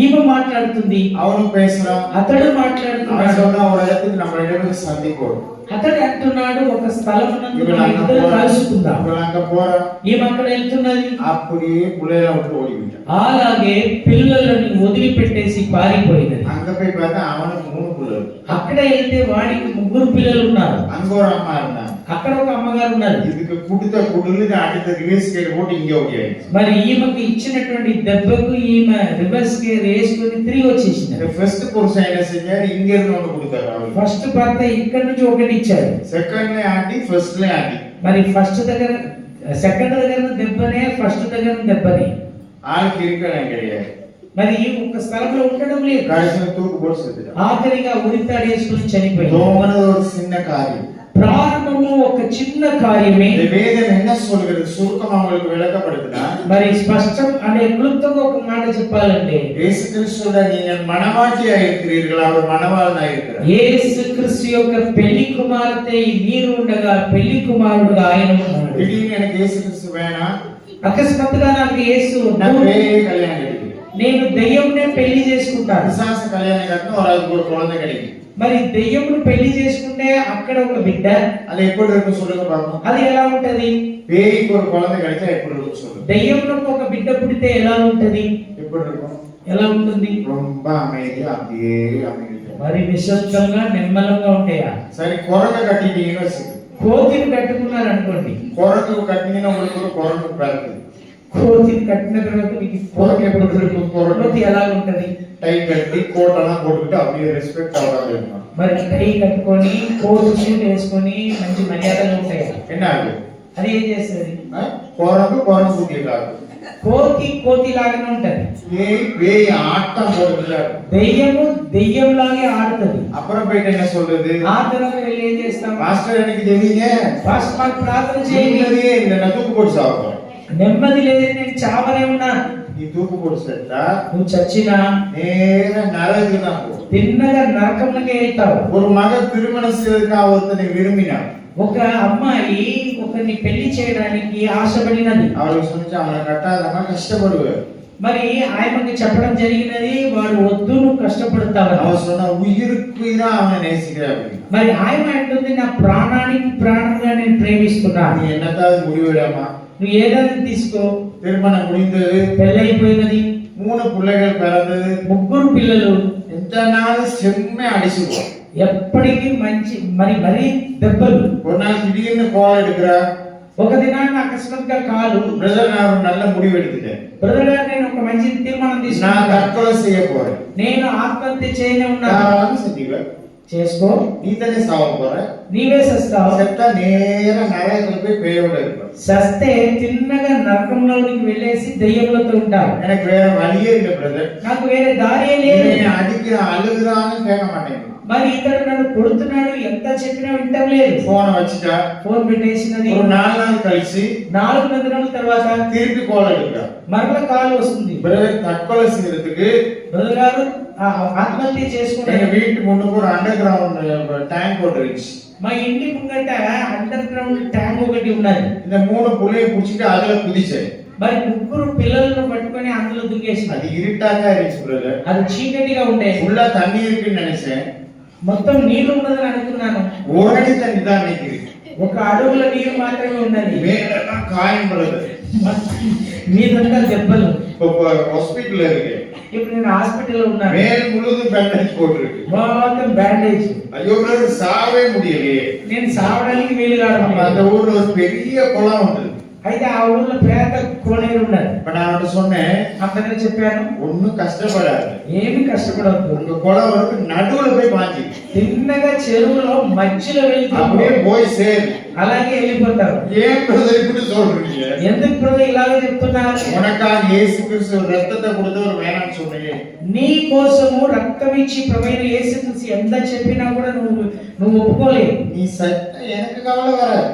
ఈమె మాట్లాడుతుంది, அவனும் பேசுறான். అతడు அவன் మాట్లాడుతున్నాడు. சொன்னா ஒரு இடத்துக்கு நம்ம 2 பேரும் சந்திப்போம். అతడు అంటున్నాడు ఒక స్థలం నందు இவள் మనం அங்க ఇద్దరు போறா, కలుసుకుందాం. இவள் அங்க போறா. ఈమె అక్కడ వెళ్తున్నది. அப்படியே புள்ளையில விட்டு ஓடிவிட்டான். అలాగే పిల్లలని వదిలిపెట్టేసి పారిపోయినది. அங்க போய் பார்த்தா அவனுக்கு 3 பிள்ளைகள். అక్కడ వెళ్తే వాడికి 3 పిల్లలు ఉన్నారు. அங்க ஒரு அம்மா இருந்தாங்க. అక్కడ ఒక అమ్మగారు ఉన్నారు. இதுக்கு கொடுத்த குடுலுக்கு அடுத்த ரிவர்ஸ் கேட் போட்டு இங்க ஓடியாச்சு. మరి ఈమెకి ఇచ్చినటువంటి దెబ్బకు ఈమె రివర్స్ గేర్ వేసుకొని తిరిగి వచ్చేసింది. ஃபர்ஸ்ட் புருஷன் என்ன செஞ்சாரு, இங்க இருந்து ஒண்ணு கொடுத்தாரு அவருக்கு. ఫస్ట్ భర్త ఇక్కడ నుంచి ఒకటి ఇచ్చాడు. செகண்ட்ல ஆண்டி, ஃபர்ஸ்ட்ல ஆண்டி. మరి ఫస్ట్ దగ్గర సెకండ్ దగ్గర దెబ్బనే, ఫస్ట్ దగ్గర దెబ్బనే. ஆளுக்கு இருக்கணும் கிடையாது. మరి ఒక స్థలంలో ఉండడం లేదు. கடைசியில தூக்கு போட்டு செத்துட்டான். ఆఖరిగా ఉరితాడేసుకుని చనిపోయింది. தோமனது ஒரு சின்ன காரியம். ప్రారంభము ఒక చిన్న కార్యమే. இந்த வேதம் என்ன சொல்கிறது, சுருக்கமா உங்களுக்கு விளக்கப்படுதுன்னா, మరి స్పష్టం అంటే క్లుప్తంగా ఒక మాట చెప్పాలంటే, இயேசு கிறிஸ்துவோட நீங்கள் மணவாட்டியா இருக்கிறீர்கள், அவர் மணவாளனா இருக்கிறார். యేసు క్రీస్తు యొక్క పెళ్లి కుమార్తె మీరు ఉండగా పెళ్లి కుమారుడుగా ఆయన ఉన్నాడు. திடீர்னு எனக்கு இயேசு கிறிஸ்து வேணாம், అకస్మాత్తుగా నాకు యేసు நான் వద్దు, வேலையே கல்யாணம் கிடைக்கும், నేను దెయ్యంనే పెళ్లి చేసుకుంటాను. விசாச கல்யாணம் கட்டினா ஒரு அதுக்கு ஒரு குழந்தை கிடைக்கும். మరి దెయ్యమును పెళ్లి చేసుకుంటే అక్కడ ఒక బిడ్డ, அது எப்படி இருக்கும் சொல்லுங்க பாப்போம். అది ఎలా ఉంటది? பேய்க்கு ஒரு குழந்தை கிடைச்சா எப்படி இருக்கும் சொல்லுங்க. దెయ్యమునకు ఒక బిడ్డ పుడితే ఎలా ఉంటది? எப்படி இருக்கும்? ఎలా ఉంటుంది? ரொம்ப அமைதியா அப்படியே அமைதியா. మరి నిశ్శబ్దంగా నెమ్మలంగా ఉంటాయా? சரி, குரங்கை கட்டிட்டீங்கன்னு வச்சுக்கோங்க. కోతిని కట్టుకున్నారు అనుకోండి. குரங்கு கட்டினீங்கன்னா உங்களுக்கு ஒரு குரங்கு பிறகுது. కోతిని కట్టిన తర్వాత మీకు குரங்கு எப்படி இருக்கும்? కోతి ఎలా ఉంటది? டை கட்டி கோட்டெல்லாம் போட்டுக்கிட்டு அப்படியே ரெஸ்பெக்ட் ஆகாது இருக்கும். మరి టై కట్టుకొని కోట్ సూట్ వేసుకొని మంచి మర్యాదగా ఉంటాయి. என்ன ஆகுது? అది ఏం చేస్తుంది? குரங்கு குரங்கு குட்டிட்டு ஆகுது. కోతి కోతి లాగానే ఉంటది. பேய் ஆட்டம் போட்டுக்கிட்டு. దెయ్యము దెయ్యంలాగే ఆడుతుంది. அப்புறம் போயிட்டு என்ன சொல்றது? ఆ తర్వాత వెళ్ళి ఏం చేస్తాం? மாஸ்டர் எனக்கு ஜெபிங்க, ఫస్ట్ మాకు ప్రార్థన చేయండి. நிம்மதியே இல்லை, நான் தூக்கு போட்டு சாப்பிடுறேன். నెమ్మది లేదు, నేను చావనే ఉన్నా. நீ தூக்கு போட்டு செத்தா నువ్వు చచ్చినా நேர நரகத்துக்கு தான் போகும். తిన్నగా నరకంలోకి వెళ్తావు. ஒரு மகன் திருமணம் செய்வதற்காக ஒருத்தனை விரும்பினான். ఒక అమ్మాయి ఒకరిని పెళ్లి చేయడానికి ఆశపడినది. அவளுக்கு சொன்னா அவனை கட்டாதமா கஷ்டப்படுவார். మరి ఆయనకి చెప్పడం జరిగినది, వాడు వద్దు నువ్వు కష్టపడతావు. அவன் சொன்னா உயிருக்கு உயிரா அவனை நேசிக்கிறேன் அப்படின்னு. మరి ఆయన అంటుంది నా ప్రాణానికి ప్రాణంగా నేను ప్రేమిస్తున్నాను. நீ என்னத்தாவது முடிவிடாமா? నువ్వు ఏదైనా తీసుకో. திருமணம் முடிந்தது, పెళ్ళైపోయినది, 3 பிள்ளைகள் பிறந்தது, 3 పిల్లలు. எந்த நாள் செம்மை அடிச்சுக்குவோம். ఎప్పటికీ మంచి మరి దెబ్బలు. ஒரு நாள் திடீர்னு கால் எடுக்கிறா, ఒక దినాన్ని అకస్మాత్తుగా కాలు, பிரதர் நான் ஒரு நல்ல முடிவு எடுத்துட்டேன், బ్రదర్ గారు నేను ఒక మంచి తీర్మానం நான் తీసుకున్నాను, தற்கொலை செய்ய போறேன். నేను ఆత్మహత్య చేయనే ఉన్నాను. தாராளமா செஞ்சுக்க, చేసుకో, நீ தானே சாவ போற. నీవే సస్తావు. செத்தா நேர நரகத்துல போய் பேயோட இருப்ப. సస్తే తిన్నగా నరకంలోనికి వెళ్ళేసి దెయ్యములతో ఉంటారు. எனக்கு வேற வழியே இல்லை பிரதர், నాకు వేరే దారే లేదు. அடிக்கிற அழுகுறான்னு கேட்க மாட்டேங்குது. మరి ఇతడు నన్ను కొడుతున్నాడు, ఎంత చెప్పినా వింటం లేదు. போனை வச்சுட்டா, ఫోన్ పెట్టేసినది. ஒரு 4 நாள் கழிச்சு 4 దినాల తర్వాత திருப்பி கால் எடுக்கிறா, మరల కాల్ వస్తుంది. பிரதர் தற்கொலை செய்யறதுக்கு బ్రదర్ గారు ఆత్మహత్య எங்க చేసుకున్నాడు. வீட்டு முன்னுக்கு ஒரு அண்டர் கிரவுண்ட் டேங்க் போட்டுருச்சு. మా ఇంటి ముంగట అండర్ గ్రౌండ్ ట్యాంక్ ఒకటి ఉన్నది. இந்த 3 புள்ளைய புடிச்சிட்டு அதுல குதிச்சேன். మరి 3 పిల్లలను పట్టుకొని అందులో దుంకేసి, அது இருட்டாக இருந்துச்சு பிரதர், అది చీకటిగా ఉండే, ஃபுல்லா தண்ணி இருக்குன்னு நினைச்சேன். మొత్తం నీళ్లు ఉన్నదని అనుకున్నాను. ஒரு அடி தண்ணி தான் நிக்குது. ఒక అడుగుల నీరు మాత్రమే ఉన్నది, மேலெல்லாம் காயம் படுது. మీదంతా దెబ్బలు. இப்போ ஹாஸ்பிட்டல் இருக்கு, ఇప్పుడు నేను హాస్పిటల్లో ఉన్నాను, மேல் முழுதும் பேண்டேஜ் போட்டுருக்கு. మొత్తం బ్యాండేజ్. ஐயோ brother, சாவே முடியலையே. నేను సావడానికి వీలు அப்ப కాదు. அந்த ஊர்ல ஒரு பெரிய குளம் உண்டு. అయితే ఆ ఊర్లో పేద కోనేరు ఉన్నది. இப்ப நான் அவன்கிட்ட சொன்னேன், అంతగా చెప్పాను, ஒன்னும் கஷ்டப்படாது, ఏమి కష్టపడవద్దు, உங்க குளம் வந்து நடுவுல போய் பாஞ்சு తిన్నగా చెరువులో మధ్యలో அப்படியே వెళ్ళి போய் சேரு. అలాగే వెళ్ళిపోతారు. ஏன் பிரதர் இப்படி சொல்றீங்க? ఎందుకు బ్రదర్ ఇలాగే చెప్తున్నారు? உனக்காக இயேசு கிறிஸ்து ரத்தத்தை கொடுத்தவர் வேணாம்னு சொன்னீங்க. నీ కోసము రక్తం ఇచ్చి ప్రభువైన యేసుక్రీస్తు ఎంత చెప్పినా కూడా నువ్వు ఒప్పుకోలేవు. நீ சத்த எனக்கு கவலை வராது,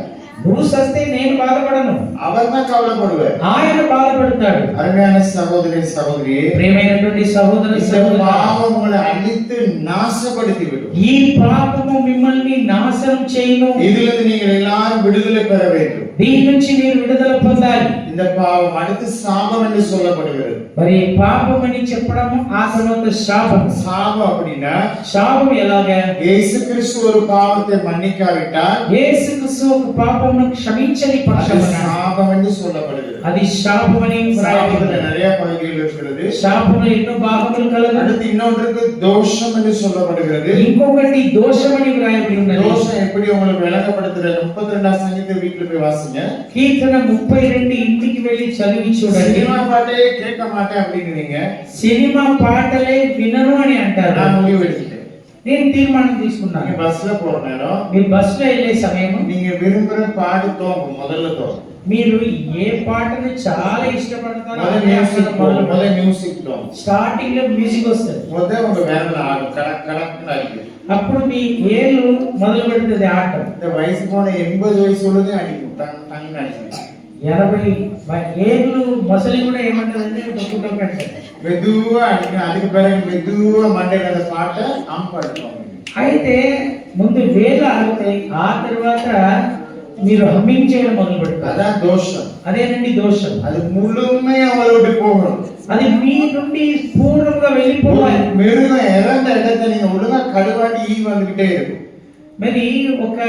నువ్వు సస్తే నేను బాధపడను, அவர் தான் கவலைப்படுவார். ఆయన బాధపడతాడు. அருமையான சகோதரி சகோதரியே, ప్రియమైనటువంటి సహోదర இந்த సహోదరులారా, பாவம் உங்களை அழித்து நாசப்படுத்தி விடும். ఈ పాపము మిమ్మల్ని నాశనం చేయును. இதிலிருந்து நீங்கள் எல்லாரும் விடுதலை பெற வேண்டும். దీని నుంచి మీరు విడుదల పొందాలి. இந்த பாவம் அடுத்து சாபம் என்று சொல்லப்படுகிறது. మరి పాపం అని చెప్పడము ఆ తర్వాత శాపం. சாபம் அப்படின்னா, శాపం ఎలాగా? இயேசு கிறிஸ்து ஒரு பாவத்தை மன்னிக்காவிட்டால் యేసుక్రీస్తు ఒక పాపమును క్షమించని அது పక్షమున சாபம் என்று சொல்லப்படுகிறது. అది శాపం అని சாபத்துல நிறைய பகுதிகள் இருக்கிறது. శాపములో ఎన్నో భాగములు కలదు. அடுத்து இன்னொன்றுக்கு தோஷம் என்று சொல்லப்படுகிறது. ఇంకొకటి దోషమని వ్రాయబడి ఉన్నది. தோஷம் எப்படி உங்களுக்கு விளங்கப்படுத்துற 32ஆம் சங்கீத வீட்டுல போய் வாசிங்க. కీర్తన 32 ఇంటికి వెళ్ళి చదివి చూడండి. சினிமா பாட்டே கேட்க மாட்டேன் அப்படிங்கிறீங்க. సినిమా పాటలే వినను అని అంటారు. நான் முடிவு எடுத்துட்டேன். నేను తీర్మానం తీసుకున్నాను. நீங்க பஸ்ல போற நேரம் మీరు బస్సులో వెళ్ళే సమయం நீங்க விரும்புற பாடு தோங்கும், முதல்ல தோங்கும். మీరు ఏ పాటను చాలా ఇష్టపడతారో முதல்ல மியூசிக் தோங்கும். స్టార్టింగ్ లో మ్యూజిక్ వస్తుంది. முதல்ல உங்க விரல் ஆடும், கடக் கடக்னு அடிக்கும். అప్పుడు మీ ఏలు మొదలు పెడుతుంది ఆటం. இந்த வயசு போன 80 வயசு உள்ளதே அடிக்கும், டங் டங் அடிக்கும். 80 ఏళ్ళు మొసలి కూడా ఏమంటారంటే డొక్కు అంటే மெதுவா அடிக்கும். அதுக்கு பிறகு மெதுவா மண்டையில அந்த பாட்டை அம்படுக்கும். అయితే ముందు వేలు ఆగుతాయి, ఆ తర్వాత మీరు హమ్మింగ్ చేయడం మొదలు పెడతారు. அதான் தோஷம். అదేనండి దోషం. அது முழுமையா அவளை விட்டு போகணும். అది మీ నుండి పూర్ణంగా వెళ్ళిపోవాలి. மிருகம் இறந்த இடத்தை நீங்க ஒழுங்கா கழுவாட்டி ஈ வந்துகிட்டே இருக்கும். మరి ఒక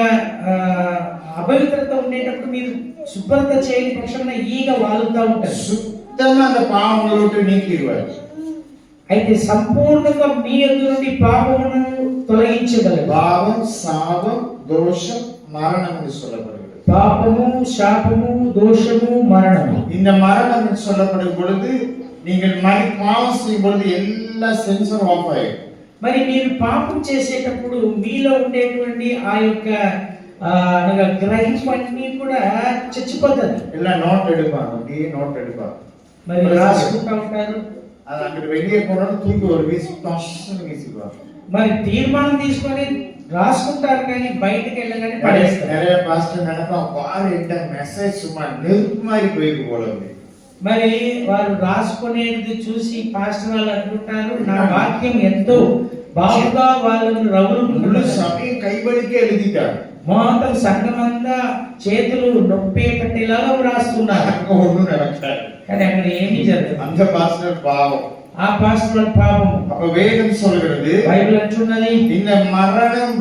అపవిత్రత ఉండేటప్పుడు మీరు శుభ్రత చేయని పక్షాన ఈగ వాలుతా ఉంటారు. சுத்தமா அந்த பாவங்களை விட்டு நீக்கிடுவார். అయితే సంపూర్ణంగా మీ యందు నుండి పాపమును తొలగించగలరు. பாவம், சாபம், தோஷம், மரணம் என்று சொல்லப்படுகிறது. పాపము, శాపము, దోషము, మరణము. இந்த மரணம் என்று சொல்லப்படும் பொழுது நீங்கள் பாவம் செய்யும் பொழுது எல்லா சென்சரும் ஆஃப் ஆயிடும். మరి మీరు పాపం చేసేటప్పుడు మీలో ఉండేటువంటి ఆ యొక్క గ్రహింపు అన్ని కూడా చచ్చిపోతుంది. எல்லாம் நோட் எடுப்பாங்க, அப்படியே நோட் எடுப்பாங்க. మరి రాసుకుంటా ఉంటారు. அது அங்கிட்டு வெளியே போனோம்னு தூக்கி ஒரு வீசிக்குவாங்க. మరి తీర్మానం తీసుకొని రాసుకుంటారు, కానీ బయటకు వెళ్ళగానే పడేస్తారు. நிறைய பாஸ்டர் நினைப்பான், பாரு இந்த மெசேஜ் சும்மா நெருப்பு மாதிரி போயிருக்கு போல இருக்கு. మరి వారు రాసుకునేది చూసి పాస్టర్ వాళ్ళు అనుకుంటారు, నా వాక్యం ఎంతో బాగుగా వాళ్ళను முழு రగులు சபையும் கைவலிக்கே எழுதிட்டாங்க. మొత్తం సంఘమంతా చేతులు నొప్పేటట్టులాగా రాస్తున్నారు. அங்க ஒண்ணும் நடக்காது. కానీ అక్కడ ఏమీ జరగదు. அந்த பாஸ்டர் பாவம். ఆ పాస్టర్ పాపం. அப்ப வேதம் சொல்கிறது, బైబిల్ అంటున్నది, இந்த மரணம்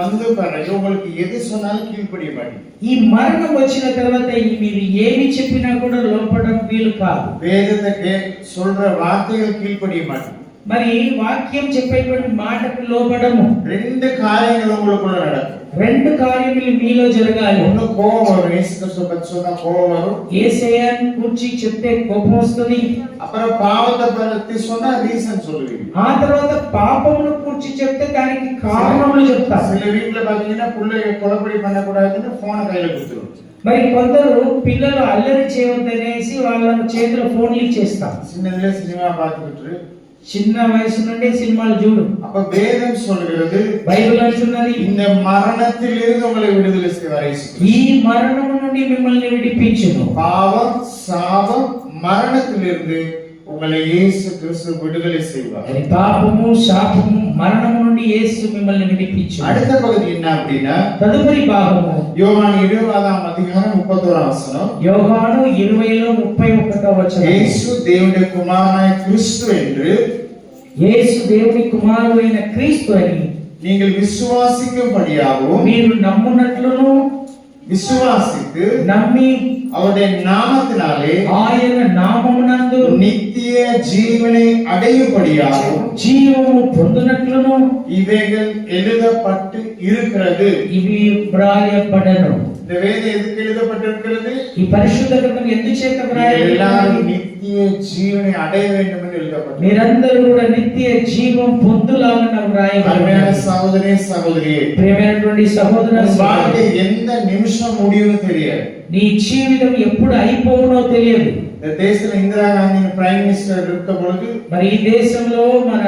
வந்து பாருங்க, உங்களுக்கு எது சொன்னாலும் கீழ்ப்படிய மாட்டீங்க. ఈ మరణం వచ్చిన తర్వాత మీరు ఏమి చెప్పినా కూడా లోపడడం వీలు కాదు. வேதத்தை சொல்ற வார்த்தைகள் கீழ்ப்படிய மாட்டீங்க. మరి వాక్యం చెప్పేటువంటి మాటకు లోపడము. ரெண்டு காரியங்கள் உங்களுக்குள்ள நடக்கும். రెండు కార్యములు మీలో జరగాలి. ஒண்ணு கோபம் வரும், இயேசு கிறிஸ்துவை பத்தி சொன்னா கோபம் வரும். యేసయ్యను గురించి చెప్తే కోపం వస్తుంది. அப்புறம் பாவத்தை பத்தி சொன்னா ரீசன் சொல்லுவீங்க. ఆ తర్వాత పాపమును గురించి చెప్తే దానికి కారణములు చెప్తారు. சில வீட்டுல பாத்தீங்கன்னா பிள்ளைய கொலைப்படி பண்ணக்கூடாதுன்னு போனை கையில கொடுத்துரும். మరి కొందరు పిల్లలు అల్లరి చేయవద్దనేసి వాళ్ళ చేతిలో ఫోన్లు ఇచ్చేస్తారు. சின்னதுல சினிமா பார்த்துக்கிட்டு చిన్న వయసు నుండి సినిమాలు చూడు. அப்ப வேதம் சொல்கிறது, బైబిల్ అంటున్నది, இந்த மரணத்திலிருந்து உங்களை விடுதலை செய்வார் இயேசு. ఈ మరణము నుండి మిమ్మల్ని విడిపించును. பாவம், சாபம், மரணத்திலிருந்து உங்களை இயேசு கிறிஸ்து விடுதலை செய்வார். అది పాపము, శాపము, మరణము నుండి యేసు మిమ్మల్ని విడిపించును. அடுத்த பகுதி என்ன அப்படின்னா, తదుపరి భాగము யோவான் 20ஆம் அதிகாரம் 31ஆம் வசனம். యోహాను 20లో 31వ వచనం. இயேசு தேவனுடைய குமாரனாய கிறிஸ்து என்று యేసు దేవుని కుమారుడైన క్రీస్తు అని நீங்கள் விசுவாசிக்கும்படியாகவும் మీరు నమ్మునట్లును விசுவாசித்து నమ్మి அவருடைய நாமத்தினாலே ఆయన నామమునందు நித்திய ஜீவனை அடையும்படியாகும் జీవము పొందునట్లును இவைகள் எழுதப்பட்டு இருக்கிறது. ఇవి వ్రాయబడను. இந்த வேதம் எதுக்கு எழுதப்பட்டிருக்கிறது? ఈ పరిశుద్ధ గ్రంథం ఎందుచేత எல்லாரும் వ్రాయబడింది? நித்திய ஜீவனை அடைய வேண்டும் என்று எழுதப்பட்டது. మీరందరూ కూడా నిత్య జీవం పొందులాగా அருமையான వ్రాయబడింది. சகோதரே సహోదరియే, ప్రియమైనటువంటి సహోదర உன் வாழ்க்கை எந்த நிமிஷம் முடியும்னு தெரியாது. నీ జీవితం ఎప్పుడు అయిపోవునో తెలియదు. இந்த தேசத்துல இந்திரா காந்தி பிரைம் மினிஸ்டர் இருக்க பொழுது మరి ఈ దేశంలో మన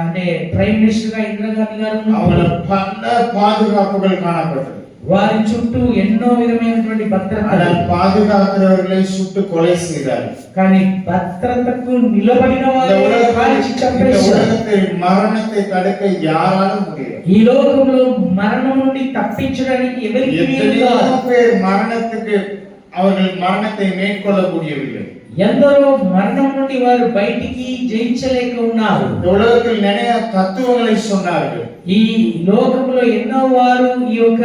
అంటే ప్రైమ్ మినిస్టర్ గా ఇందిరాగాంధీ గారు அவங்கள ఉన్నప్పుడు பல பாதுகாப்புகள் காணப்பட்டது. వారి చుట్టూ ఎన్నో విధమైనటువంటి భద్రత, ஆனால் பாதுகாக்கிறவர்களை சுட்டு கொலை செய்தார்கள். కానీ భద్రతకు నిలబడిన இந்த వారిని కాల్చి இந்த చంపేశారు. உலகத்தில் மரணத்தை தடுக்க யாராலும் முடியாது. ఈ లోకంలో మరణం నుండి తప్పించడానికి ఎవరికి వీలు எத்தனையோ కాదు. பேர் மரணத்துக்கு அவர்கள் மரணத்தை மேற்கொள்ள முடியவில்லை. ఎందరో మరణం నుండి వారు బయటికి జయించలేక ఉన్నారు. இந்த உலகத்தில் நிறைய தத்துவங்களை சொன்னார்கள். ఈ లోకంలో ఎన్నో వారు ఈ యొక్క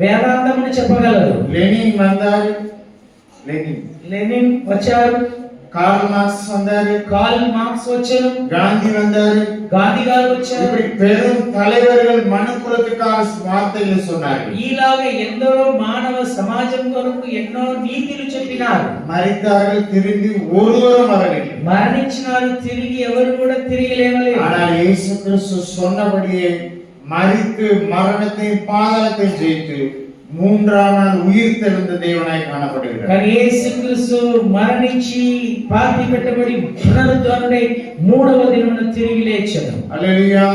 వేదాంతమును చెప్పగలరు. லெனின் வந்தாரு, లెనిన్ వచ్చారు, கார்ல் மார்க்ஸ் வந்தாரு, కార్ల్ మార్క్స్ వచ్చారు, காந்தி வந்தாரு. గాంధీ గారు వచ్చారు. இப்படி பெரும் தலைவர்கள் மனுக்குலத்துக்காக வார்த்தைகளை சொன்னார்கள். ఈలాగా ఎందరో మానవ సమాజం కొరకు ఎన్నో నీతులు చెప్పినారు. மரித்தார்கள், திரும்பி ஒருவரும் வரவில்லை. మరణించినారు, తిరిగి ఎవరు కూడా తిరిగి లేవలేదు. ஆனால் இயேசு கிறிஸ்து சொன்னபடியே மரித்து மரணத்தையும் பாதாளத்தையும் ஜெயித்து மூன்றாம் நாள் உயிர் தெழுந்த தேவனாய் காணப்படுகிறார். కానీ యేసుక్రీస్తు మరణించి పాతి పెట్టబడి పునరుద్ధరణై మూడవ దినమున తిరిగి లేచాడు. அல்லேலூயா.